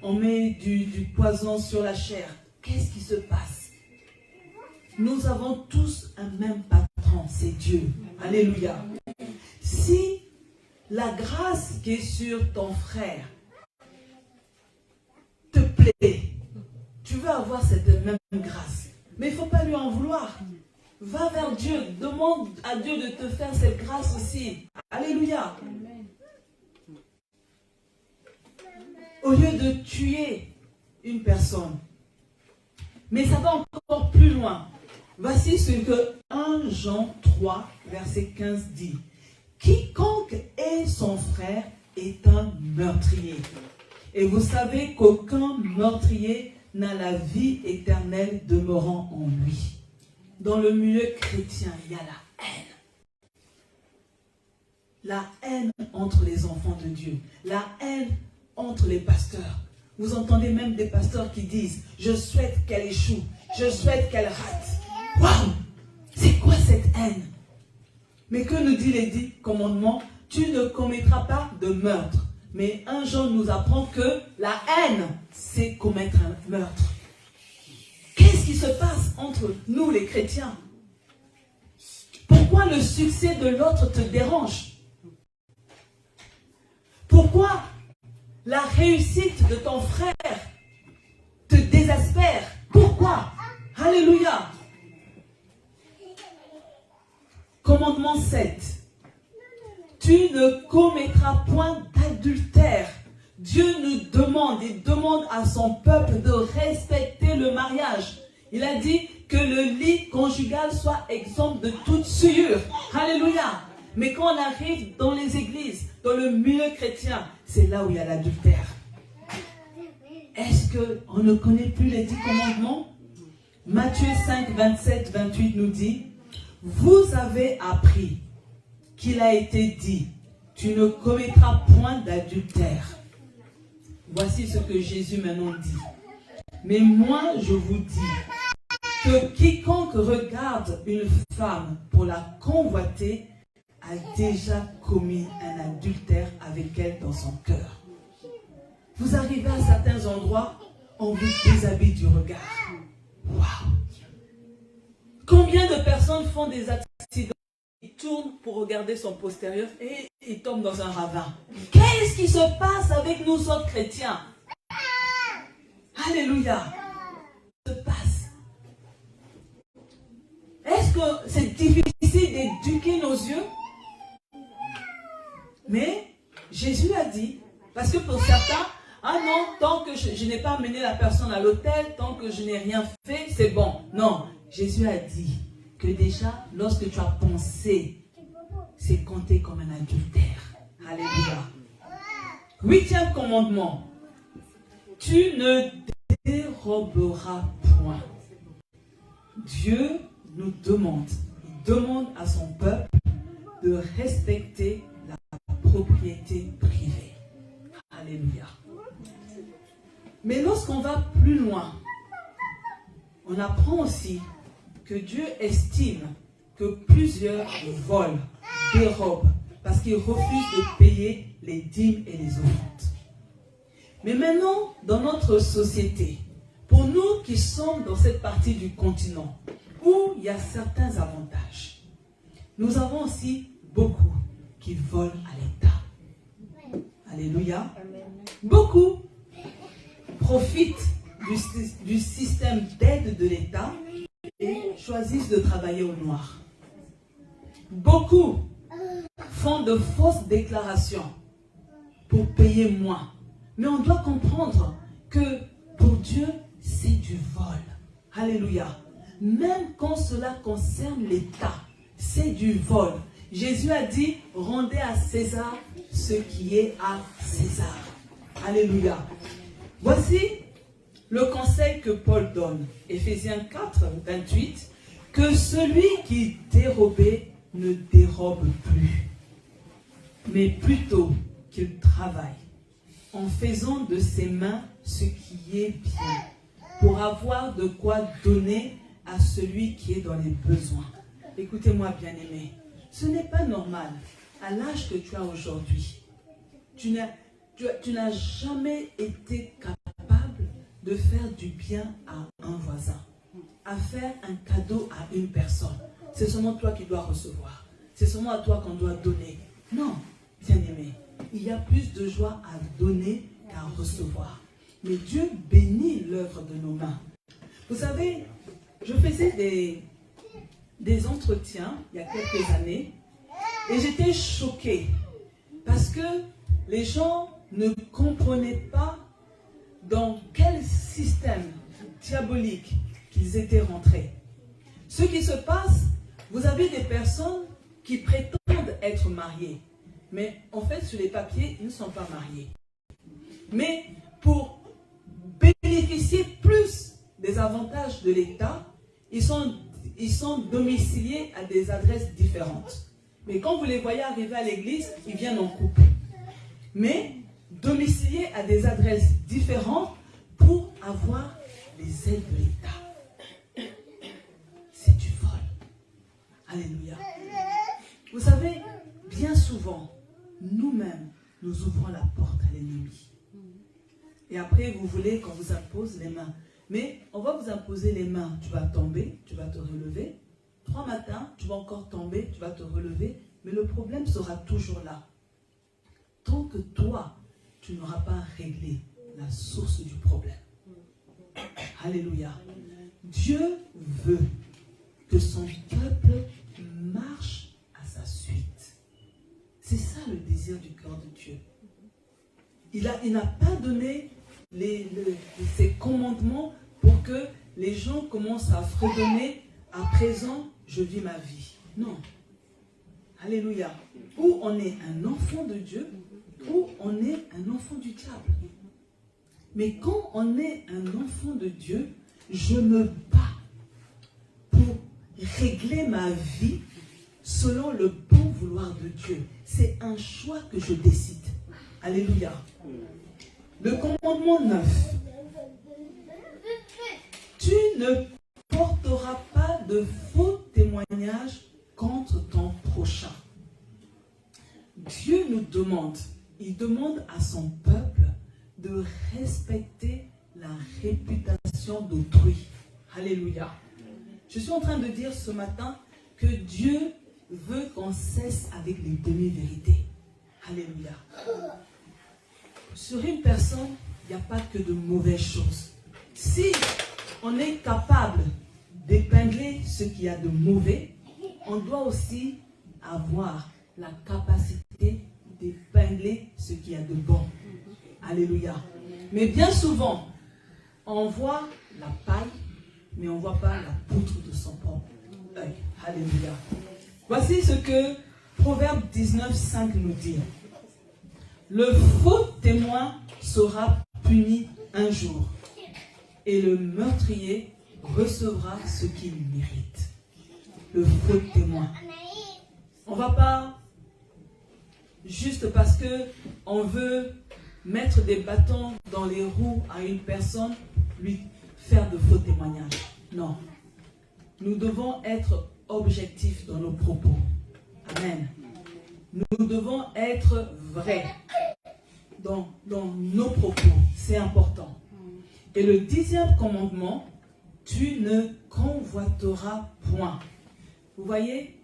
on met du poison sur la chair. Qu'est-ce qui se passe? Nous avons tous un même patron, c'est Dieu. Alléluia. Si la grâce qui est sur ton frère te plaît, tu veux avoir cette même grâce. Mais il ne faut pas lui en vouloir. Va vers Dieu. Demande à Dieu de te faire cette grâce aussi. Alléluia. Au lieu de tuer une personne. Mais ça va encore plus loin. Voici ce que 1 Jean 3, verset 15 dit. Quiconque est son frère est un meurtrier. Et vous savez qu'aucun meurtrier n'a la vie éternelle demeurant en lui. Dans le milieu chrétien, il y a la haine. La haine entre les enfants de Dieu. La haine entre les pasteurs. Vous entendez même des pasteurs qui disent « Je souhaite qu'elle échoue. Je souhaite qu'elle rate. » Waouh! C'est quoi cette haine? Mais que nous dit les 10 commandements? Tu ne commettras pas de meurtre. Mais 1 Jean nous apprend que la haine, c'est commettre un meurtre. Qu'est-ce qui se passe entre nous les chrétiens? Pourquoi le succès de l'autre te dérange? Pourquoi la réussite de ton frère te désespère? Pourquoi? Alléluia. Commandement 7. Tu ne commettras point d'adultère. Dieu nous demande, il demande à son peuple de respecter le mariage. Il a dit que le lit conjugal soit exempt de toute souillure. Alléluia. Mais quand on arrive dans les églises, dans le milieu chrétien, c'est là où il y a l'adultère. Est-ce qu'on ne connaît plus les 10 commandements? Matthieu 5, 27, 28 nous dit, vous avez appris qu'il a été dit, tu ne commettras point d'adultère. Voici ce que Jésus maintenant dit. Mais moi, je vous dis que quiconque regarde une femme pour la convoiter a déjà commis un adultère avec elle dans son cœur. Vous arrivez à certains endroits, on vous déshabille du regard. Waouh! Combien de personnes font des accidents? Ils tournent pour regarder son postérieur et ils tombent dans un ravin. Qu'est-ce qui se passe avec nous autres chrétiens? Alléluia! Qu'est-ce qui se passe? Est-ce que c'est difficile d'éduquer nos yeux? Mais Jésus a dit, parce que pour certains, ah non, tant que je n'ai pas amené la personne à l'hôtel, tant que je n'ai rien fait, c'est bon. Non, Jésus a dit que déjà, lorsque tu as pensé, c'est compté comme un adultère. Alléluia. 8e commandement. Tu ne déroberas point. Dieu nous demande, il demande à son peuple de respecter la propriété privée. Alléluia. Mais lorsqu'on va plus loin, on apprend aussi que Dieu estime que plusieurs volent, dérobent, parce qu'ils refusent de payer les dîmes et les offrandes. Mais maintenant, dans notre société, pour nous qui sommes dans cette partie du continent, où il y a certains avantages, nous avons aussi beaucoup qui volent à l'État. Alléluia. Beaucoup profitent du système d'aide de l'État et choisissent de travailler au noir. Beaucoup font de fausses déclarations pour payer moins. Mais on doit comprendre que pour Dieu, c'est du vol. Alléluia. Même quand cela concerne l'État, c'est du vol. Jésus a dit, rendez à César ce qui est à César. Alléluia. Voici le conseil que Paul donne. Éphésiens 4, 28. Que celui qui dérobait ne dérobe plus, mais plutôt qu'il travaille, en faisant de ses mains ce qui est bien, pour avoir de quoi donner à celui qui est dans les besoins. Écoutez-moi, bien-aimés, ce n'est pas normal, à l'âge que tu as aujourd'hui, tu n'as jamais été capable de faire du bien à un voisin, à faire un cadeau à une personne. C'est seulement toi qui dois recevoir. C'est seulement à toi qu'on doit donner. Non, bien-aimé, il y a plus de joie à donner qu'à recevoir. Mais Dieu bénit l'œuvre de nos mains. Vous savez, je faisais des entretiens il y a quelques années et j'étais choquée parce que les gens ne comprenaient pas dans quel système diabolique qu'ils étaient rentrés. Ce qui se passe, vous avez des personnes qui prétendent être mariées, mais en fait sur les papiers, ils ne sont pas mariés. Mais pour bénéficier plus des avantages de l'État, ils sont domiciliés à des adresses différentes. Mais quand vous les voyez arriver à l'église, ils viennent en couple. Mais domiciliés à des adresses différentes pour avoir les aides de l'État. C'est du vol. Alléluia. Vous savez, bien souvent, nous-mêmes, nous ouvrons la porte à l'ennemi. Et après, vous voulez qu'on vous impose les mains. Mais on va vous imposer les mains. Tu vas tomber, tu vas te relever. 3 matins, tu vas encore tomber, tu vas te relever. Mais le problème sera toujours là. Tant que toi, tu n'auras pas réglé la source du problème. Alléluia. Dieu veut que son peuple marche à sa suite. C'est ça le désir du cœur de Dieu. Il n'a pas donné ses commandements pour que les gens commencent à fredonner. À présent, je vis ma vie. Non. Alléluia. Ou on est un enfant de Dieu, ou on est un enfant du diable. Mais quand on est un enfant de Dieu, je me bats pour régler ma vie selon le bon vouloir de Dieu. C'est un choix que je décide. Alléluia. Le commandement 9. Tu ne porteras pas de faux témoignages contre ton prochain. Dieu nous demande, il demande à son peuple de respecter la réputation d'autrui. Alléluia. Je suis en train de dire ce matin que Dieu veut qu'on cesse avec les demi-vérités. Alléluia. Sur une personne, il n'y a pas que de mauvaises choses. Si on est capable d'épingler ce qu'il y a de mauvais, on doit aussi avoir la capacité d'épingler ce qu'il y a de bon. Alléluia. Mais bien souvent, on voit la paille, mais on ne voit pas la poutre de son propre œil. Alléluia. Voici ce que Proverbe 19, 5 nous dit. Le faux témoin sera puni un jour, et le meurtrier recevra ce qu'il mérite. Le faux témoin. On ne va pas, juste parce qu'on veut mettre des bâtons dans les roues à une personne, lui faire de faux témoignages. Non. Nous devons être objectifs dans nos propos. Amen. Nous devons être vrais dans nos propos. C'est important. Et le 10e commandement, tu ne convoiteras point. Vous voyez,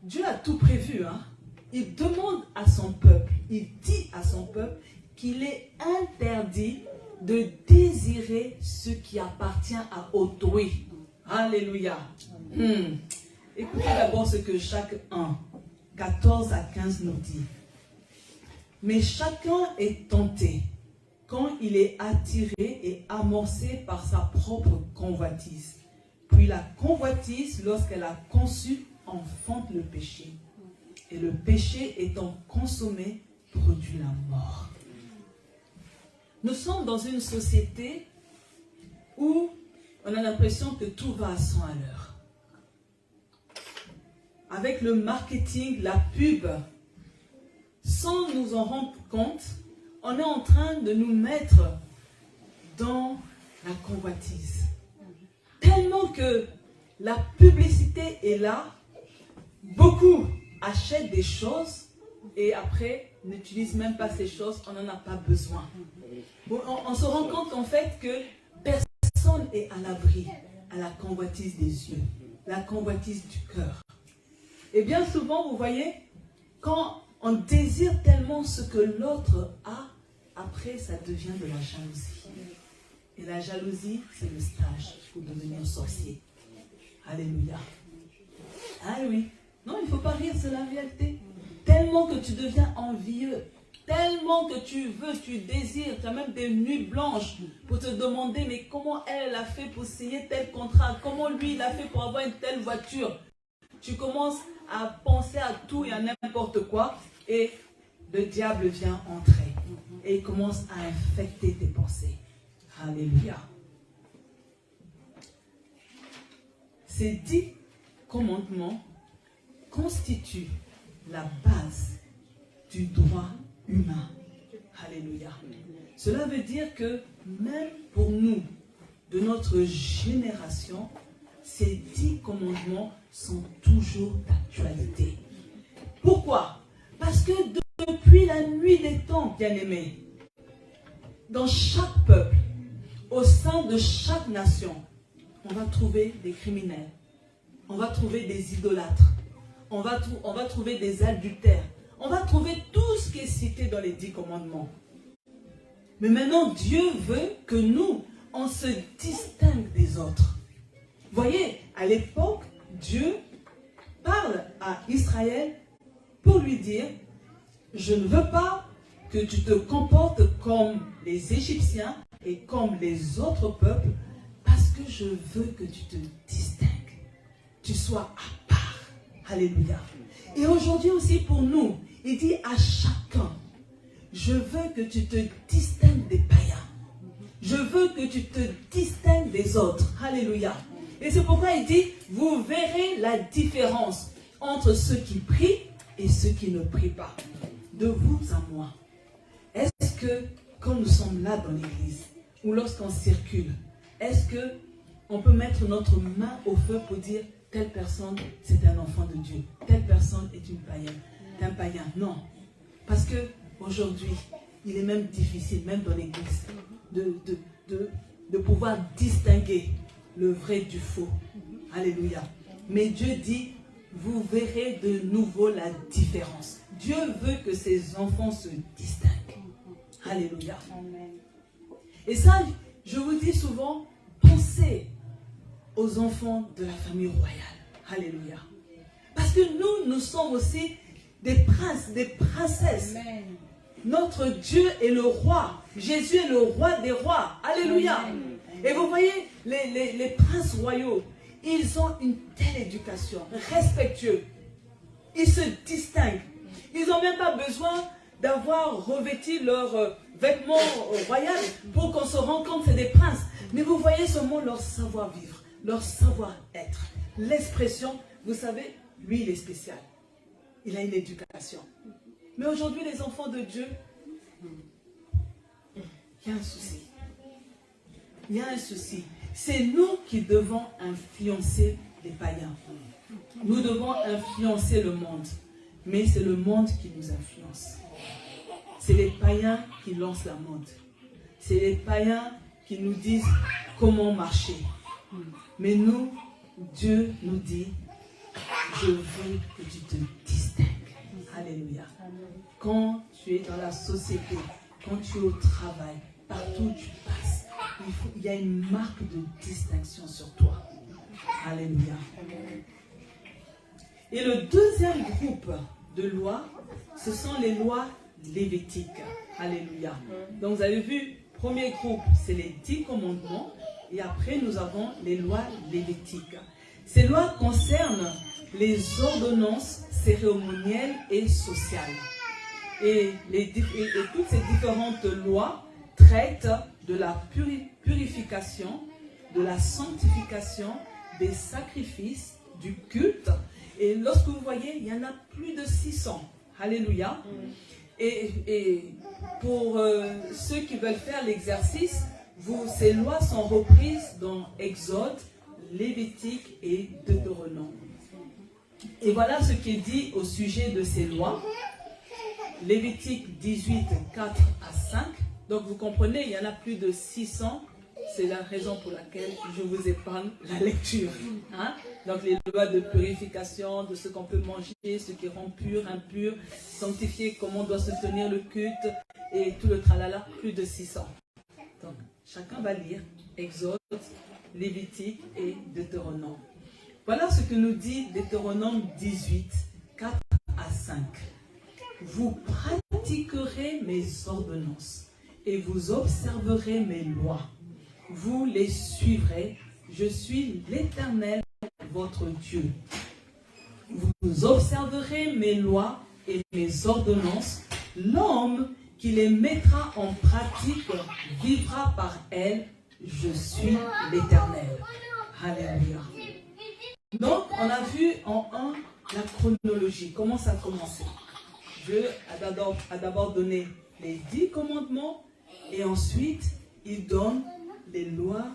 Dieu a tout prévu. Hein? Il demande à son peuple, il dit à son peuple qu'il est interdit de désirer ce qui appartient à autrui. Alléluia. Écoutez d'abord ce que Jacques 1, 14 à 15 nous dit. Mais chacun est tenté quand il est attiré et amorcé par sa propre convoitise. Puis la convoitise, lorsqu'elle a conçu, enfante le péché. Et le péché étant consommé, produit la mort. Nous sommes dans une société où on a l'impression que tout va à 100 à l'heure. Avec le marketing, la pub, sans nous en rendre compte, on est en train de nous mettre dans la convoitise. Tellement que la publicité est là, beaucoup achètent des choses et après n'utilisent même pas ces choses, on n'en a pas besoin. Bon, on se rend compte en fait que personne n'est à l'abri à la convoitise des yeux, la convoitise du cœur. Et bien souvent, vous voyez, quand on désire tellement ce que l'autre a, après ça devient de la jalousie. Et la jalousie, c'est le stage pour devenir sorcier. Alléluia. Ah oui. Non, il ne faut pas rire, c'est la réalité. Tellement que tu deviens envieux. Tellement que tu veux, tu désires, tu as même des nuits blanches pour te demander, mais comment elle a fait pour signer tel contrat? Comment lui, il a fait pour avoir une telle voiture? Tu commences à penser à tout et à n'importe quoi, et le diable vient entrer et il commence à infecter tes pensées. Alléluia. Ces 10 commandements constituent la base du droit humain. Alléluia. Cela veut dire que même pour nous, de notre génération, ces 10 commandements sont toujours d'actualité. Pourquoi? Parce que depuis la nuit des temps, bien-aimés, dans chaque peuple, au sein de chaque nation, on va trouver des criminels, on va trouver des idolâtres, on va trouver des adultères, on va trouver tout ce qui est cité dans les 10 commandements. Mais maintenant, Dieu veut que nous, on se distingue des autres. Voyez, à l'époque, Dieu parle à Israël pour lui dire, je ne veux pas que tu te comportes comme les Égyptiens et comme les autres peuples, parce que je veux que tu te distingues. Tu sois à part. Alléluia. Et aujourd'hui aussi pour nous, il dit à chacun, je veux que tu te distingues des païens. Je veux que tu te distingues des autres. Alléluia. Et c'est pourquoi il dit, vous verrez la différence entre ceux qui prient et ceux qui ne prient pas. De vous à moi. Est-ce que quand nous sommes là dans l'église, ou lorsqu'on circule, est-ce qu'on peut mettre notre main au feu pour dire, telle personne, c'est un enfant de Dieu. Telle personne est une païenne. Un païen. Non. Parce que aujourd'hui, il est même difficile, même dans l'église, de pouvoir distinguer le vrai du faux. Alléluia. Mais Dieu dit, vous verrez de nouveau la différence. Dieu veut que ses enfants se distinguent. Alléluia. Et ça, je vous dis souvent, pensez aux enfants de la famille royale. Alléluia. Parce que nous sommes aussi des princes, des princesses. Amen. Notre Dieu est le roi. Jésus est le roi des rois. Alléluia. Amen. Et vous voyez, les princes royaux, ils ont une telle éducation, respectueux. Ils se distinguent. Ils n'ont même pas besoin d'avoir revêtu leurs vêtements royaux pour qu'on se rende compte que c'est des princes. Mais vous voyez seulement leur savoir-vivre, leur savoir-être. L'expression, vous savez, lui, il est spécial. Il a une éducation. Mais aujourd'hui, les enfants de Dieu, il y a un souci. Il y a un souci. C'est nous qui devons influencer les païens. Nous devons influencer le monde. Mais c'est le monde qui nous influence. C'est les païens qui lancent la mode. C'est les païens qui nous disent comment marcher. Mais nous, Dieu nous dit, je veux que tu te distingues. Alléluia. Quand tu es dans la société, quand tu es au travail, partout où tu passes, il y a une marque de distinction sur toi. Alléluia. Et le deuxième groupe de lois, ce sont les lois lévitiques. Alléluia. Donc vous avez vu, premier groupe, c'est les 10 commandements. Et après, nous avons les lois lévitiques. Ces lois concernent les ordonnances cérémonielles et sociales. Et toutes ces différentes lois traitent de la purification, de la sanctification, des sacrifices, du culte. Et lorsque vous voyez, il y en a plus de 600. Alléluia. Et pour ceux qui veulent faire l'exercice, ces lois sont reprises dans Exode, Lévitique et Deutéronome. Et voilà ce qui est dit au sujet de ces lois. Lévitique 18, 4 à 5. Donc vous comprenez, il y en a plus de 600. C'est la raison pour laquelle je vous épargne la lecture. Hein? Donc les lois de purification, de ce qu'on peut manger, ce qui rend pur, impur, sanctifié, comment doit se tenir le culte, et tout le tralala, plus de 600. Donc chacun va lire Exode, Lévitique et Deutéronome. Voilà ce que nous dit Deutéronome 18, 4 à 5. Vous pratiquerez mes ordonnances et vous observerez mes lois. Vous les suivrez. Je suis l'Éternel, votre Dieu. Vous observerez mes lois et mes ordonnances. L'homme qui les mettra en pratique vivra par elles. Je suis l'Éternel. Alléluia. Donc, on a vu en 1 la chronologie. Comment ça a commencé? Dieu a d'abord donné les 10 commandements et ensuite, il donne les lois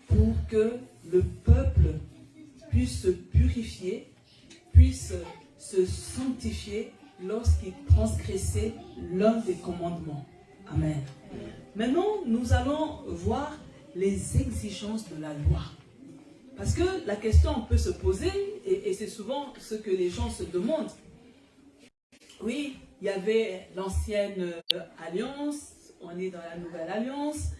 pour que le peuple puisse se purifier, puisse se sanctifier lorsqu'il transgressait l'un des commandements. Amen. Maintenant, nous allons voir les exigences de la loi. Parce que la question peut se poser, et c'est souvent ce que les gens se demandent. Oui, il y avait l'ancienne alliance, on est dans la nouvelle alliance.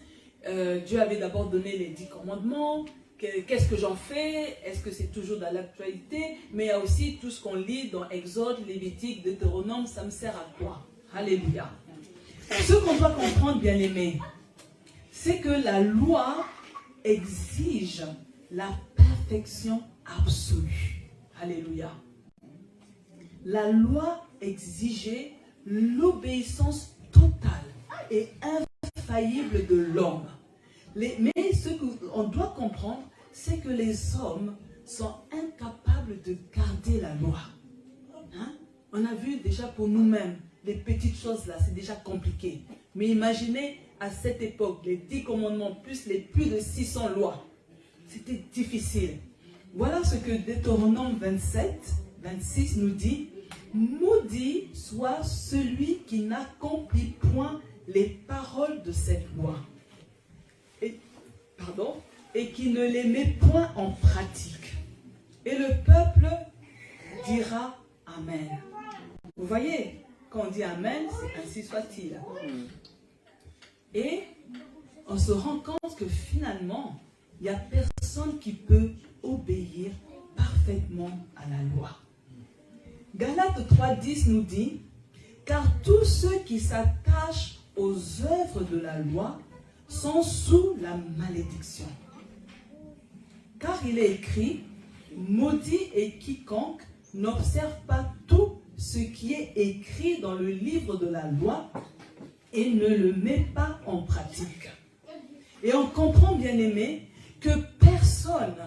Dieu avait d'abord donné les 10 commandements. Qu'est-ce que j'en fais? Est-ce que c'est toujours dans l'actualité? Mais il y a aussi tout ce qu'on lit dans Exode, Lévitique, Deutéronome. Ça me sert à quoi? Alléluia. Ce qu'on doit comprendre, bien aimé, c'est que la loi exige la perfection absolue. Alléluia. La loi exigeait l'obéissance totale et infaillible de l'homme. Mais ce qu'on doit comprendre, c'est que les hommes sont incapables de garder la loi. Hein? On a vu déjà pour nous-mêmes, les petites choses là, c'est déjà compliqué. Mais imaginez à cette époque, les 10 commandements plus les plus de 600 lois. C'était difficile. Voilà ce que Deutéronome 27, 26 nous dit. Maudit soit celui qui n'accomplit point les paroles de cette loi. Et qui ne les met point en pratique. Et le peuple dira Amen. Vous voyez, quand on dit Amen, c'est ainsi soit-il. Et on se rend compte que finalement, il n'y a personne qui peut obéir parfaitement à la loi. Galates 3,10 nous dit, car tous ceux qui s'attachent aux œuvres de la loi sont sous la malédiction. Car il est écrit, maudit est quiconque n'observe pas tout ce qui est écrit dans le livre de la loi et ne le met pas en pratique. Et on comprend, bien aimé, que personne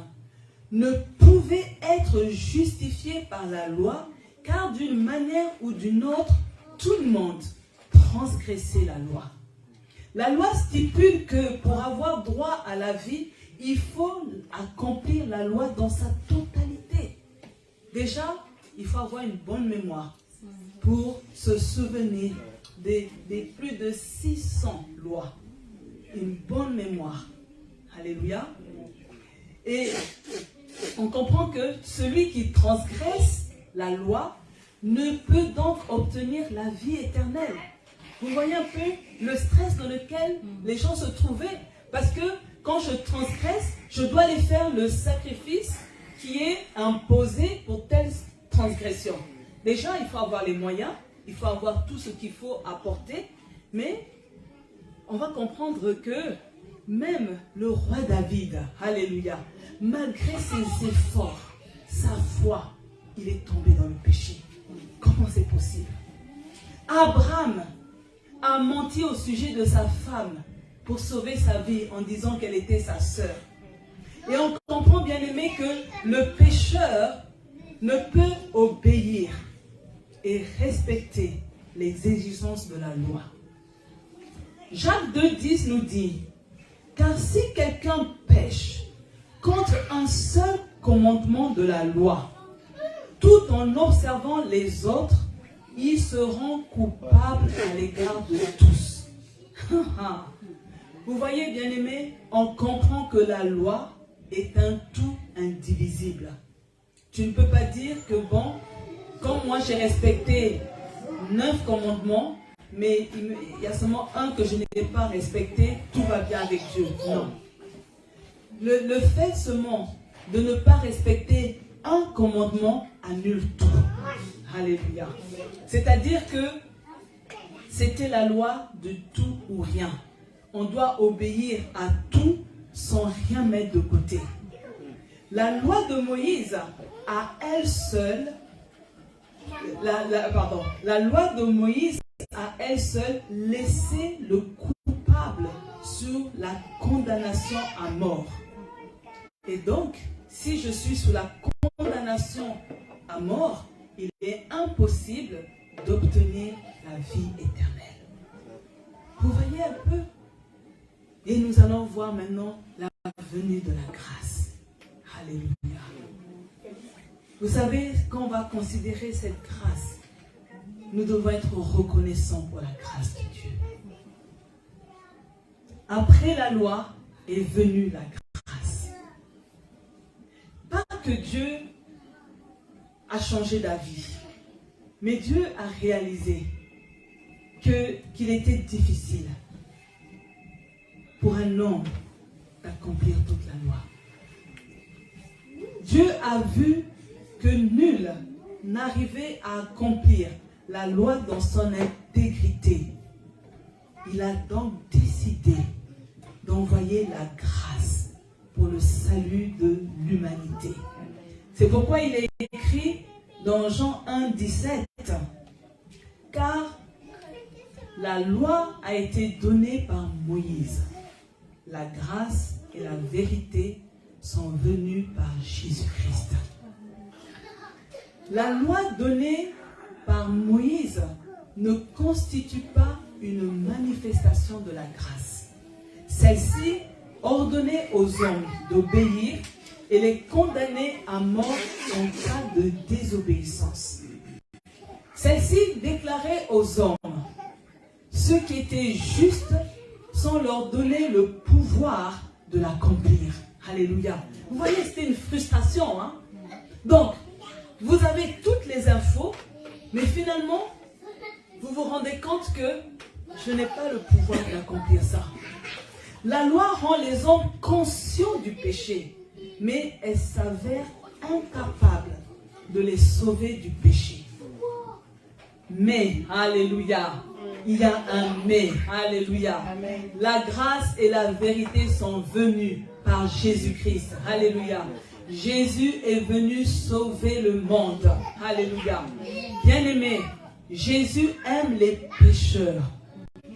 ne pouvait être justifié par la loi, car d'une manière ou d'une autre, tout le monde transgressait la loi. La loi stipule que pour avoir droit à la vie, il faut accomplir la loi dans sa totalité. Déjà, il faut avoir une bonne mémoire pour se souvenir des plus de 600 lois. Une bonne mémoire. Alléluia. Et on comprend que celui qui transgresse la loi ne peut donc obtenir la vie éternelle. Vous voyez un peu le stress dans lequel les gens se trouvaient. Parce que quand je transgresse, je dois aller faire le sacrifice qui est imposé pour telle transgression. Déjà, il faut avoir les moyens, il faut avoir tout ce qu'il faut apporter. Mais on va comprendre que même le roi David, alléluia, malgré ses efforts, sa foi, il est tombé dans le péché. Comment c'est possible? Abraham a menti au sujet de sa femme pour sauver sa vie en disant qu'elle était sa sœur. Et on comprend, bien aimé, que le pécheur ne peut obéir et respecter les exigences de la loi. Jacques 2,10 nous dit, car si quelqu'un pêche contre un seul commandement de la loi, tout en observant les autres, ils seront coupables à l'égard de tous. Vous voyez, bien aimé, on comprend que la loi est un tout indivisible. Tu ne peux pas dire que bon, comme moi j'ai respecté 9 commandements, mais il y a seulement un que je n'ai pas respecté, tout va bien avec Dieu. Non. Le fait seulement de ne pas respecter un commandement annule tout. Alléluia. C'est-à-dire que c'était la loi de tout ou rien. On doit obéir à tout sans rien mettre de côté. La loi de Moïse, à elle seule, la loi de Moïse, à elle seule, laissait le coupable sur la condamnation à mort. Et donc, si je suis sous la condamnation à mort, il est impossible d'obtenir la vie éternelle. Vous voyez un peu? Et nous allons voir maintenant la venue de la grâce. Alléluia. Vous savez, quand on va considérer cette grâce, nous devons être reconnaissants pour la grâce de Dieu. Après la loi est venue la grâce. Pas que Dieu a changé d'avis, mais Dieu a réalisé qu'il était difficile pour un homme d'accomplir toute la loi. Dieu a vu que nul n'arrivait à accomplir la loi dans son intégrité. Il a donc décidé d'envoyer la grâce pour le salut de l'humanité. C'est pourquoi il est écrit dans Jean 1, 17, « Car la loi a été donnée par Moïse. La grâce et la vérité sont venues par Jésus-Christ. » La loi donnée par Moïse ne constitue pas une manifestation de la grâce. Celle-ci ordonnait aux hommes d'obéir et les condamnait à mort en cas de désobéissance. Celle-ci déclarait aux hommes ce qui était juste sans leur donner le pouvoir de l'accomplir. Alléluia. Vous voyez, c'était une frustration. Hein? Donc, vous avez toutes les infos, mais finalement, vous vous rendez compte que je n'ai pas le pouvoir d'accomplir ça. La loi rend les hommes conscients du péché, mais elle s'avère incapable de les sauver du péché. Mais, alléluia, il y a un mais, alléluia. Amen. La grâce et la vérité sont venues par Jésus-Christ, alléluia. Jésus est venu sauver le monde, alléluia. Bien-aimé, Jésus aime les pécheurs,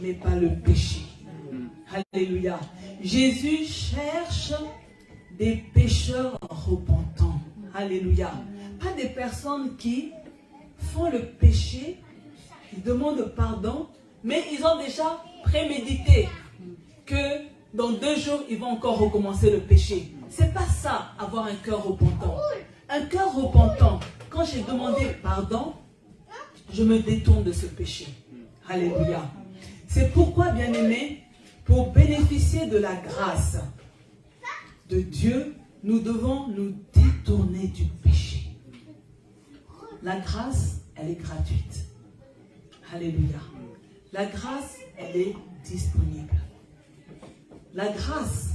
mais pas le péché. Alléluia. Jésus cherche des pécheurs repentants. Alléluia. Pas des personnes qui font le péché, qui demandent pardon, mais ils ont déjà prémédité que dans 2 jours, ils vont encore recommencer le péché. C'est pas ça, avoir un cœur repentant. Un cœur repentant, quand j'ai demandé pardon, je me détourne de ce péché. Alléluia. C'est pourquoi, bien-aimés, pour bénéficier de la grâce de Dieu, nous devons nous détourner du péché. La grâce, elle est gratuite. Alléluia. La grâce, elle est disponible. La grâce,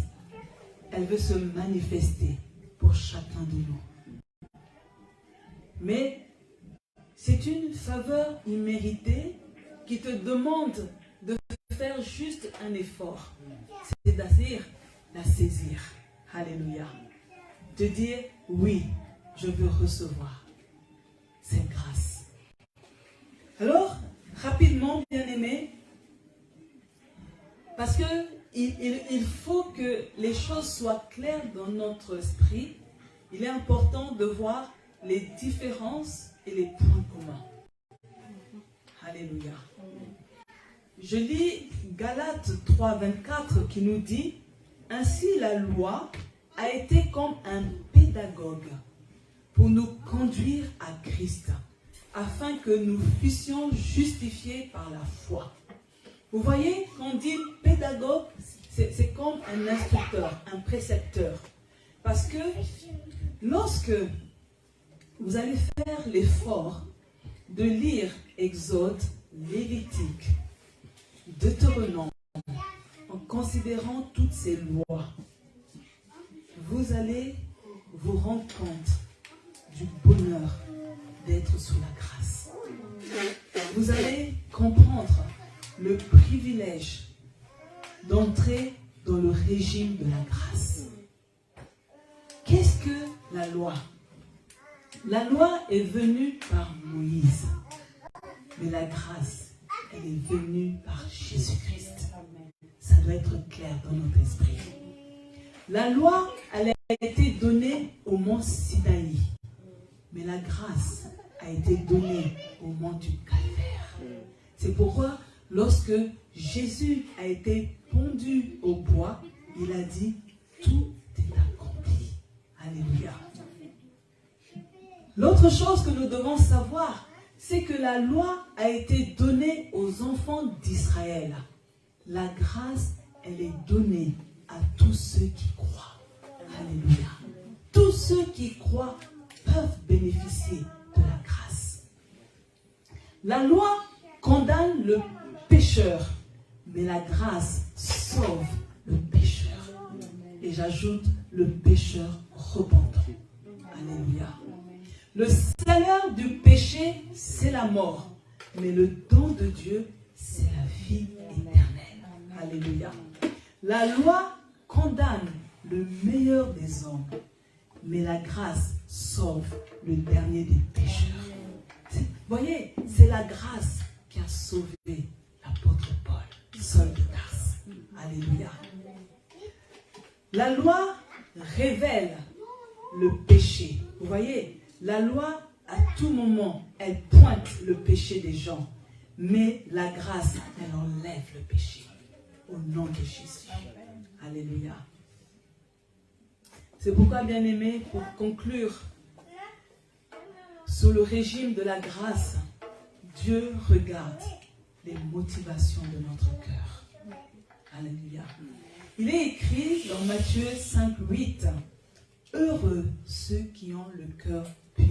elle veut se manifester pour chacun de nous. Mais c'est une faveur imméritée qui te demande de faire juste un effort. C'est-à-dire la saisir. Alléluia. De dire, oui, je veux recevoir cette grâce. Alors, rapidement, bien-aimés, parce que il faut que les choses soient claires dans notre esprit, il est important de voir les différences et les points communs. Alléluia. Je lis Galates 3, 24 qui nous dit « Ainsi la loi a été comme un pédagogue pour nous conduire à Christ, afin que nous fussions justifiés par la foi. » Vous voyez, quand on dit pédagogue, c'est comme un instructeur, un précepteur. Parce que lorsque vous allez faire l'effort de lire Exode, Lévitique, Deutéronome, en considérant toutes ces lois, vous allez vous rendre compte du bonheur d'être sous la grâce. Vous allez comprendre le privilège d'entrer dans le régime de la grâce. Qu'est-ce que la loi? La loi est venue par Moïse, mais la grâce, elle est venue par Jésus-Christ. Ça doit être clair dans notre esprit. La loi, elle a été donnée au mont Sinaï, mais la grâce a été donnée au mont du Calvaire. C'est pourquoi, lorsque Jésus a été pendu au bois, il a dit « Tout est accompli ». Alléluia. L'autre chose que nous devons savoir, c'est que la loi a été donnée aux enfants d'Israël. La grâce, elle est donnée à tous ceux qui croient. Alléluia. Tous ceux qui croient peuvent bénéficier de la grâce. La loi condamne le pécheur, mais la grâce sauve le pécheur. Et j'ajoute le pécheur repentant. Alléluia. Le salaire du péché, c'est la mort. Mais le don de Dieu, c'est la vie éternelle. Alléluia. La loi condamne le meilleur des hommes. Mais la grâce sauve le dernier des pécheurs. Vous voyez, c'est la grâce qui a sauvé l'apôtre Paul, Saul de Tarse. Alléluia. La loi révèle le péché. Vous voyez, la loi, à tout moment, elle pointe le péché des gens. Mais la grâce, elle enlève le péché. Au nom de Jésus. Alléluia. C'est pourquoi, bien-aimés, pour conclure, sous le régime de la grâce, Dieu regarde les motivations de notre cœur. Alléluia. Il est écrit dans Matthieu 5, 8, « Heureux ceux qui ont le cœur pur,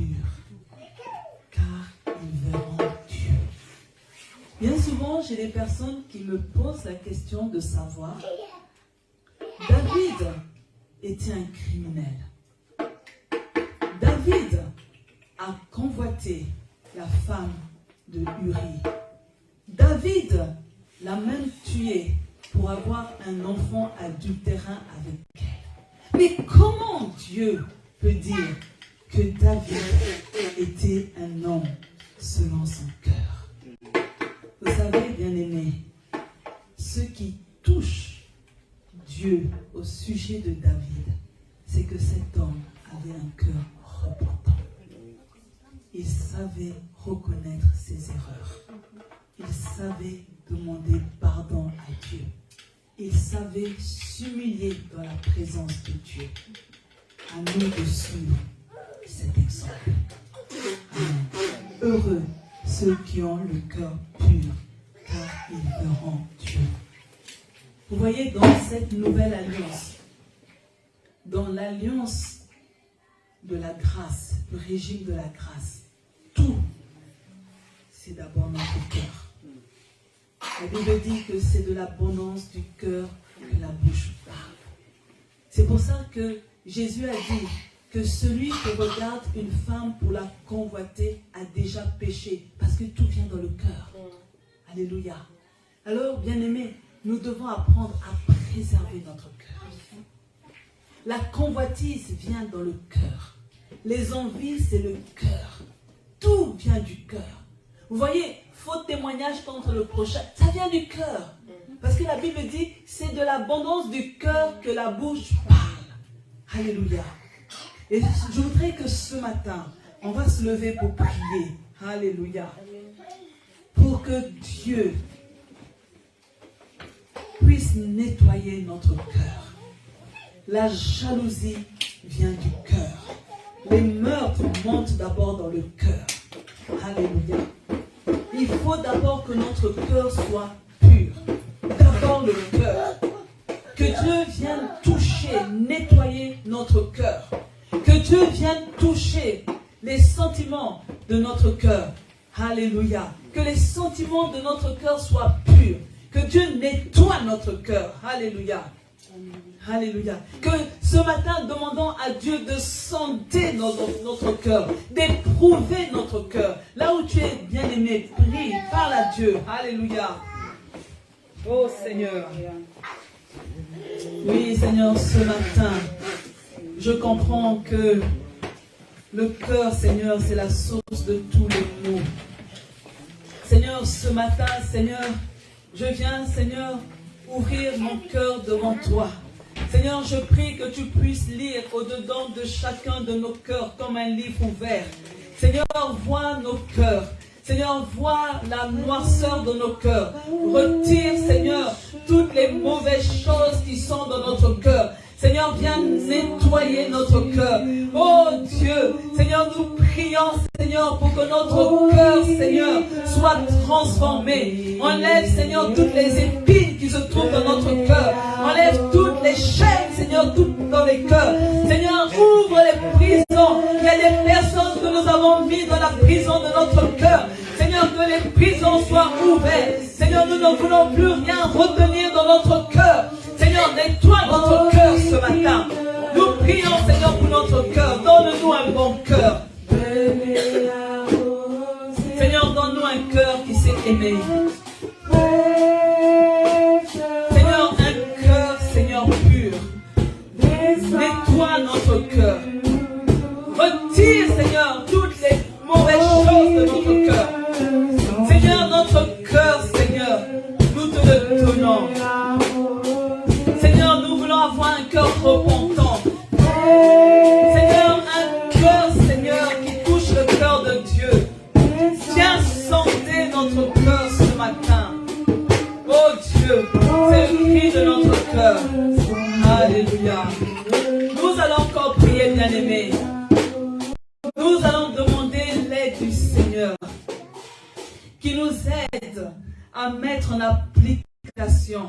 car ils verront Dieu. » Bien souvent, j'ai des personnes qui me posent la question de savoir, David était un criminel. David a convoité la femme de Uri. David l'a même tué pour avoir un enfant adultérin avec elle. Mais comment Dieu peut dire que David était un homme selon son cœur? Vous savez, bien-aimés, ce qui touche Dieu au sujet de David, c'est que cet homme avait un cœur repentant. Il savait reconnaître ses erreurs. Il savait demander pardon à Dieu. Il savait s'humilier dans la présence de Dieu. À nous de suivre cet exemple. Amen. Heureux ceux qui ont le cœur pur, car ils verront Dieu. Vous voyez, dans cette nouvelle alliance, dans l'alliance de la grâce, le régime de la grâce, tout, c'est d'abord notre cœur. La Bible dit que c'est de l'abondance du cœur que la bouche parle. C'est pour ça que Jésus a dit que celui qui regarde une femme pour la convoiter a déjà péché, parce que tout vient dans le cœur. Alléluia. Alors, bien-aimés, nous devons apprendre à préserver notre cœur. La convoitise vient dans le cœur. Les envies, c'est le cœur. Tout vient du cœur. Vous voyez, faux témoignage contre le prochain, ça vient du cœur. Parce que la Bible dit, c'est de l'abondance du cœur que la bouche parle. Alléluia. Et je voudrais que ce matin, on va se lever pour prier. Alléluia. Pour que Dieu puisse nettoyer notre cœur. La jalousie vient du cœur. Les meurtres montent d'abord dans le cœur. Alléluia. Il faut d'abord que notre cœur soit pur. D'abord le cœur. Que Dieu vienne toucher, nettoyer notre cœur. Que Dieu vienne toucher les sentiments de notre cœur. Alléluia. Que les sentiments de notre cœur soient purs. Que Dieu nettoie notre cœur. Alléluia. Alléluia. Que ce matin, demandons à Dieu de sonder notre cœur, d'éprouver notre cœur. Là où tu es bien-aimé, prie, parle à Dieu. Alléluia. Oh Seigneur. Oui Seigneur, ce matin, je comprends que le cœur, Seigneur, c'est la source de tous les maux. Seigneur, ce matin, Seigneur, je viens, Seigneur, ouvrir mon cœur devant toi. Seigneur, je prie que tu puisses lire au-dedans de chacun de nos cœurs comme un livre ouvert. Seigneur, vois nos cœurs. Seigneur, vois la noirceur de nos cœurs. Retire, Seigneur, toutes les mauvaises choses qui sont dans notre cœur. Seigneur, viens nettoyer notre cœur. Oh Dieu, Seigneur, nous prions, Seigneur, pour que notre cœur, Seigneur, soit transformé. Enlève, Seigneur, toutes les épines qui se trouvent dans notre cœur. Enlève toutes les chaînes, Seigneur, toutes dans les cœurs. Seigneur, ouvre les prisons. Il y a des personnes que nous avons mis dans la prison de notre cœur. Seigneur, que les prisons soient ouvertes. Seigneur, nous ne voulons plus rien retenir dans notre cœur. Seigneur, nettoie notre cœur ce matin. Nous prions, Seigneur, pour notre cœur. Donne-nous un bon cœur. Seigneur, donne-nous un cœur qui sait aimer. Seigneur, un cœur, Seigneur, pur. Nettoie notre cœur. Retire, Seigneur, toutes les mauvaises choses de notre cœur. Seigneur, notre cœur, Seigneur, nous te le donnons. Seigneur, nous voulons avoir un cœur repentant. Seigneur, un cœur, Seigneur, qui touche le cœur de Dieu. Viens sonder notre cœur ce matin. Oh Dieu, c'est le cri de notre cœur. Alléluia. Nous allons encore prier, bien-aimés. Nous allons demander l'aide du Seigneur qui nous aide à mettre en application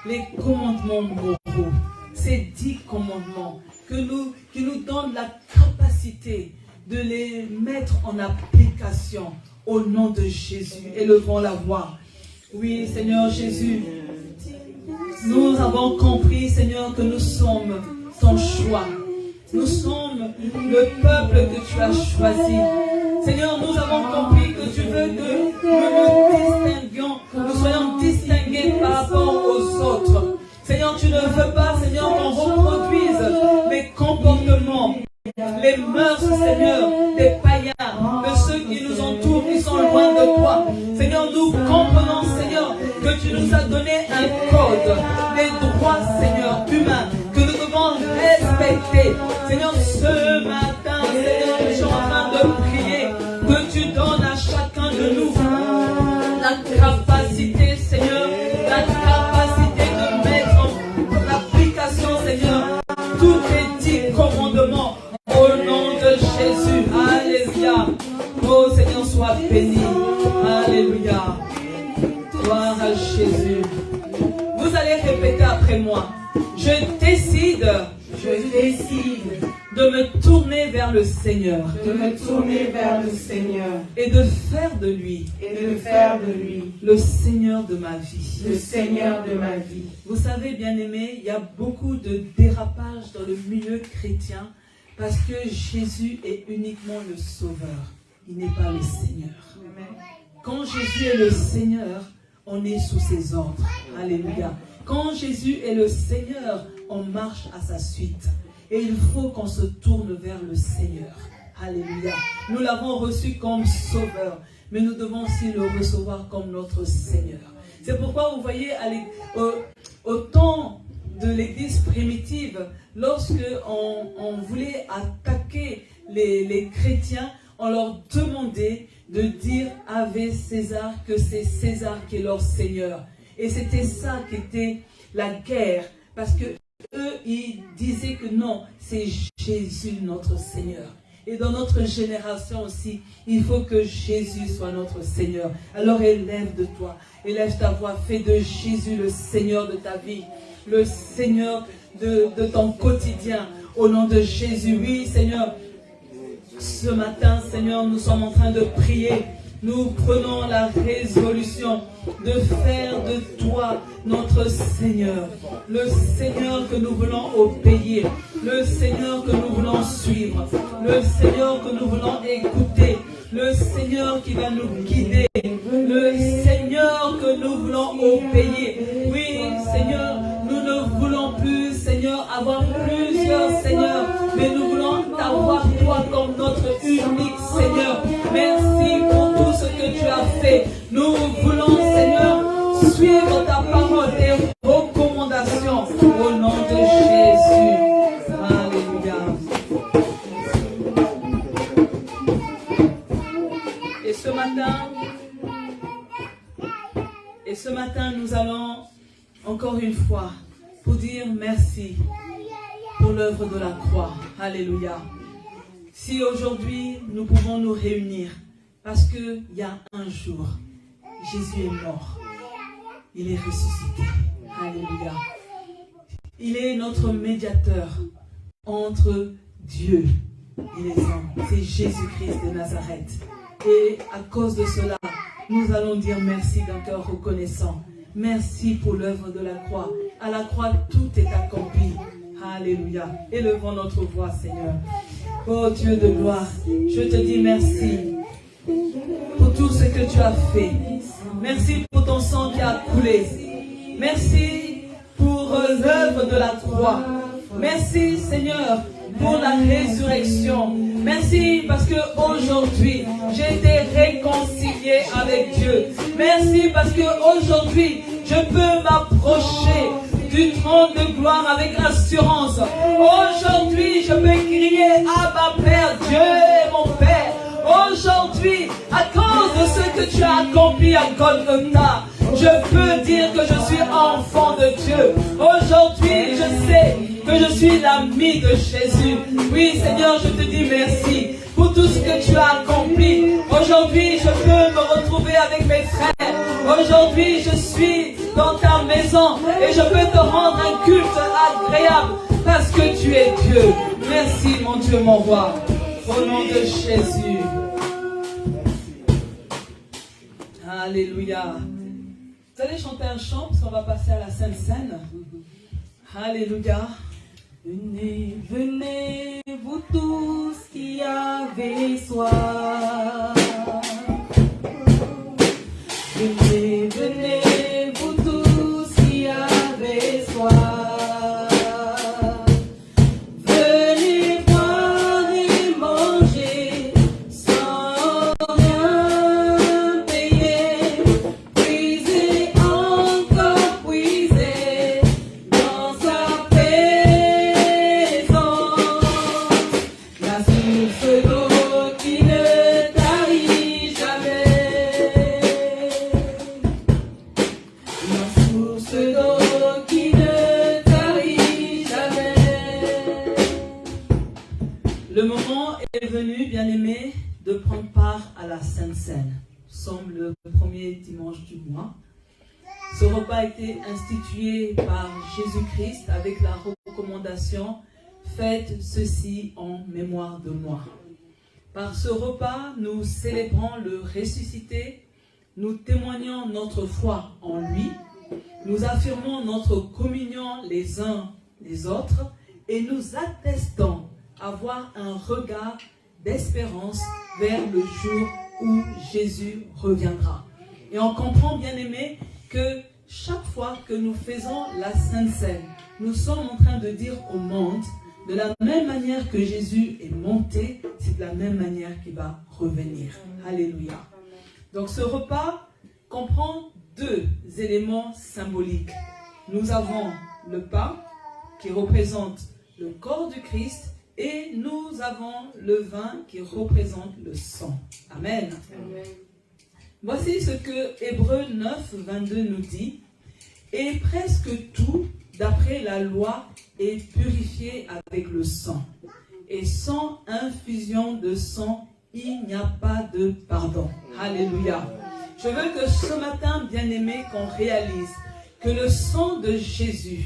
les commandements moraux, ces 10 commandements, qui nous donnent la capacité de les mettre en application au nom de Jésus. Élevons la voix. Oui, Seigneur Jésus, nous avons compris, Seigneur, que nous sommes ton choix. Nous sommes le peuple que tu as choisi. Seigneur, nous avons compris que tu veux que nous soyons distingués par rapport aux autres. Seigneur, tu ne veux pas, Seigneur, qu'on reproduise les comportements, les mœurs, Seigneur, des païens, de ceux qui nous entourent, qui sont loin de toi. Seigneur, nous comprenons, Seigneur, que tu nous as donné un code, des droits, Seigneur, humains, que nous devons respecter. Seigneur, ce matin, Seigneur, je suis en train de prier que tu donnes à chacun de nous la capacité, Seigneur, la capacité de mettre en application, Seigneur, tous les 10 commandements au nom de Jésus. Alléluia. Oh Seigneur, sois béni. Alléluia. Gloire à Jésus. Vous allez répéter après moi. Je décide de me tourner vers le Seigneur. De me tourner vers le Seigneur. Et de faire de lui. Le Seigneur de ma vie. Le Seigneur de ma vie. Vous savez, bien-aimés, il y a beaucoup de dérapages dans le milieu chrétien parce que Jésus est uniquement le Sauveur. Il n'est pas le Seigneur. Amen. Quand Jésus est le Seigneur, on est sous ses ordres. Alléluia. Quand Jésus est le Seigneur, on marche à sa suite. Et il faut qu'on se tourne vers le Seigneur. Alléluia. Nous l'avons reçu comme Sauveur, mais nous devons aussi le recevoir comme notre Seigneur. C'est pourquoi vous voyez, au temps de l'Église primitive, lorsque on voulait attaquer les chrétiens, on leur demandait de dire Ave César, que c'est César qui est leur Seigneur. Et c'était ça qui était la guerre, parce que eux, ils disaient que non, c'est Jésus notre Seigneur. Et dans notre génération aussi, il faut que Jésus soit notre Seigneur. Alors élève de toi, élève ta voix, fais de Jésus le Seigneur de ta vie, le Seigneur de ton quotidien, au nom de Jésus. Oui, Seigneur, ce matin, Seigneur, nous sommes en train de prier nous prenons la résolution de faire de toi notre Seigneur. Le Seigneur que nous voulons obéir. Le Seigneur que nous voulons suivre. Le Seigneur que nous voulons écouter. Le Seigneur qui va nous guider. Le Seigneur que nous voulons obéir. Oui, Seigneur, nous ne voulons plus, Seigneur, avoir plusieurs seigneurs, mais nous voulons t'avoir toi comme notre unique Seigneur. Merci pour tout ce que tu as fait. Nous voulons, Seigneur, suivre ta parole et recommandations au nom de Jésus. Alléluia. Et ce matin, nous allons encore une fois pour dire merci pour l'œuvre de la croix. Alléluia. Si aujourd'hui nous pouvons nous réunir, parce qu'il y a un jour, Jésus est mort. Il est ressuscité. Alléluia. Il est notre médiateur entre Dieu et les hommes. C'est Jésus-Christ de Nazareth. Et à cause de cela, nous allons dire merci d'un cœur reconnaissant. Merci pour l'œuvre de la croix. À la croix, tout est accompli. Alléluia. Élevons notre voix, Seigneur. Oh Dieu de gloire, je te dis merci pour tout ce que tu as fait. Merci pour ton sang qui a coulé. Merci pour l'œuvre de la croix. Merci, Seigneur, pour la résurrection. Merci parce que aujourd'hui j'ai été réconcilié avec Dieu. Merci parce que aujourd'hui je peux m'approcher du trône de gloire avec assurance. Aujourd'hui je peux crier Abba Père, Dieu est mon Père. Aujourd'hui, à cause de ce que tu as accompli à Golgotha, je peux dire que je suis enfant de Dieu. Aujourd'hui, je sais que je suis l'ami de Jésus. Oui, Seigneur, je te dis merci pour tout ce que tu as accompli. Aujourd'hui, je peux me retrouver avec mes frères. Aujourd'hui, je suis dans ta maison et je peux te rendre un culte agréable parce que tu es Dieu. Merci, mon Dieu, mon roi. Au nom de Jésus. Alléluia. Vous allez chanter un chant parce qu'on va passer à la Sainte Seine. Alléluia. Venez, venez, vous tous qui avez soif. Venez, venez, vous tous qui avez soif. Venez boire et manger sans rien payer. Puisez encore, puisez dans sa présence. La source d'eau qui ne tarit jamais. La source d'eau qui ne tarit jamais. Le moment est venu, bien-aimés, de prendre part à la Sainte Seine. Nous sommes le premier dimanche du mois. Ce repas a été institué par Jésus-Christ avec la recommandation « Faites ceci en mémoire de moi ». Par ce repas, nous célébrons le ressuscité, nous témoignons notre foi en lui, nous affirmons notre communion les uns les autres et nous attestons avoir un regard d'espérance vers le jour où Jésus reviendra. Et on comprend, bien aimé, que chaque fois que nous faisons la Sainte Seine, nous sommes en train de dire au monde, de la même manière que Jésus est monté, c'est de la même manière qu'il va revenir. Alléluia. Donc ce repas comprend deux éléments symboliques. Nous avons le pain qui représente le corps du Christ et nous avons le vin qui représente le sang. Amen. Amen. Voici ce que Hébreux 9, 22 nous dit. Et presque tout, d'après la loi, est purifié avec le sang. Et sans infusion de sang, il n'y a pas de pardon. Alléluia. Je veux que ce matin, bien-aimés, qu'on réalise que le sang de Jésus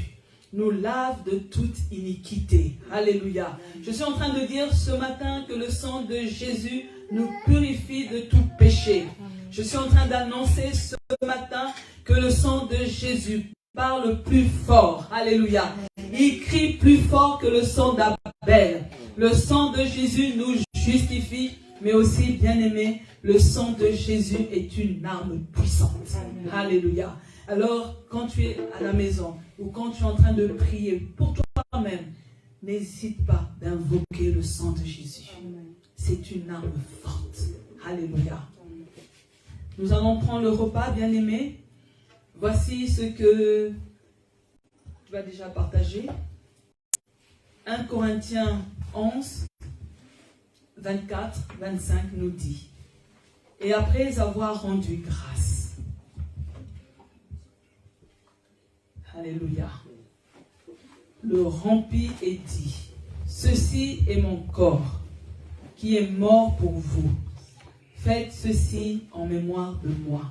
nous lave de toute iniquité. Alléluia. Je suis en train de dire ce matin que le sang de Jésus nous purifie de tout péché. Je suis en train d'annoncer ce matin que le sang de Jésus parle plus fort. Alléluia. Il crie plus fort que le sang d'Abel. Le sang de Jésus nous justifie, mais aussi, bien-aimé, le sang de Jésus est une arme puissante. Alléluia. Alors, quand tu es à la maison ou quand tu es en train de prier pour toi-même, n'hésite pas d'invoquer le sang de Jésus. C'est une arme forte. Alléluia. Nous allons prendre le repas, bien-aimé. Voici ce que tu vas déjà partager. 1 Corinthiens 11, 24, 25 nous dit: et après avoir rendu grâce, alléluia, le remplit et dit: ceci est mon corps qui est mort pour vous. Faites ceci en mémoire de moi.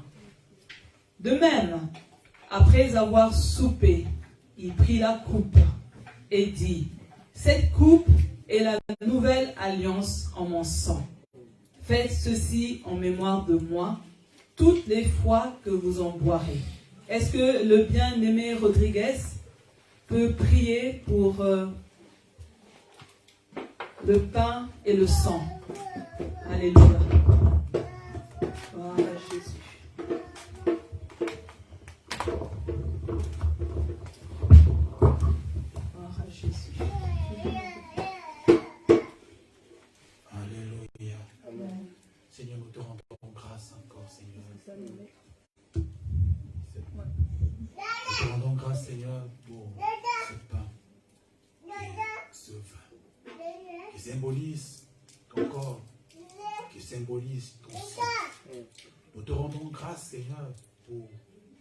De même, après avoir soupé, il prit la coupe et dit: cette coupe est la nouvelle alliance en mon sang. Faites ceci en mémoire de moi toutes les fois que vous en boirez. Est-ce que le bien-aimé Rodriguez peut prier pour le pain et le sang? Alléluia. Gloire à Jésus. Gloire à Jésus. Alléluia. Amen. Seigneur, nous te rendons grâce encore, Seigneur. Nous te rendons grâce, Seigneur, pour ce pain et ce vin qui symbolise ton corps, qui symbolise ton sang. Nous te rendons grâce, Seigneur, pour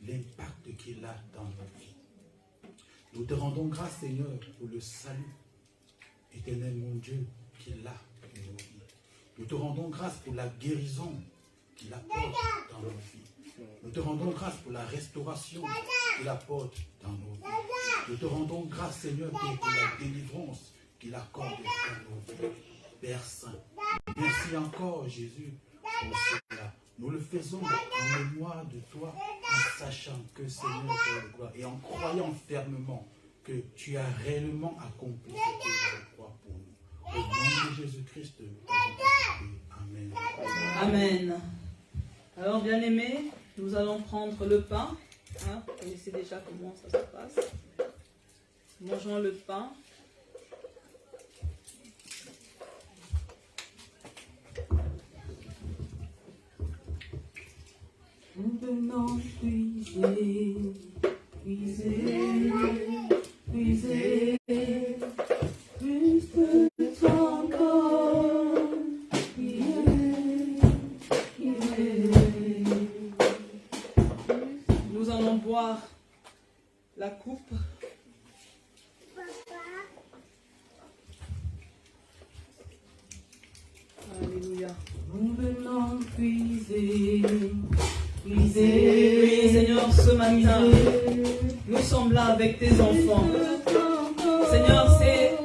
l'impact qu'il a dans nos vies. Nous te rendons grâce, Seigneur, pour le salut éternel, mon Dieu, qu'il a dans nos vies. Nous te rendons grâce pour la guérison qu'il apporte dans nos vies. Nous te rendons grâce pour la restauration qu'il apporte dans nos vies. Nous te rendons grâce, Seigneur, pour la délivrance qu'il accorde dans nos vies. Père Saint, merci encore, Jésus, pour cela. Nous le faisons en mémoire de toi, en sachant que, Seigneur, de gloire, et en croyant fermement que tu as réellement accompli ce que tu crois pour nous. Au nom de Jésus-Christ, amen. Amen. Alors, bien-aimés, nous allons prendre le pain. Vous connaissez déjà comment ça se passe. Mangeons le pain. Nous venons puiser, puiser, puiser, plus que toi encore, Nous allons boire la coupe. Alléluia. Nous venons puiser. Oui, Seigneur, ce matin, nous sommes là avec tes enfants. Seigneur, c'est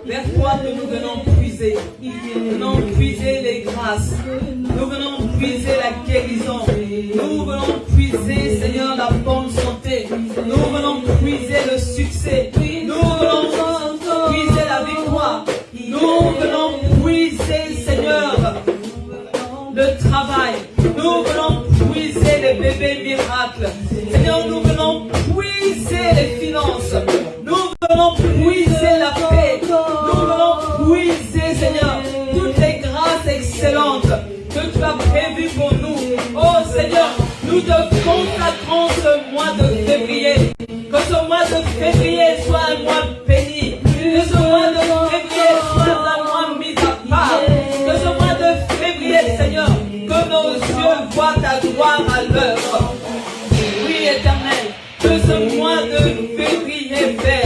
vers toi que nous venons puiser. Nous venons puiser les grâces. Nous venons puiser la guérison. Nous venons puiser, Seigneur, la bonne santé. Nous venons puiser le succès. Nous venons puiser la victoire. Nous venons puiser, Seigneur, le travail. Nous venons puiser les bébés miracles. Seigneur, nous venons puiser les finances. Nous venons puiser la paix. Nous venons puiser, Seigneur, toutes les grâces excellentes que tu as prévues pour nous. Oh Seigneur, nous te consacrons ce mois de février. Que ce mois de février soit un mois béni. Que ce mois de février soit un mois mis à part. Que ce mois de février, Seigneur, que nos yeux voient ta gloire à l'œuvre. Oui, Éternel, que ce mois de février, Père,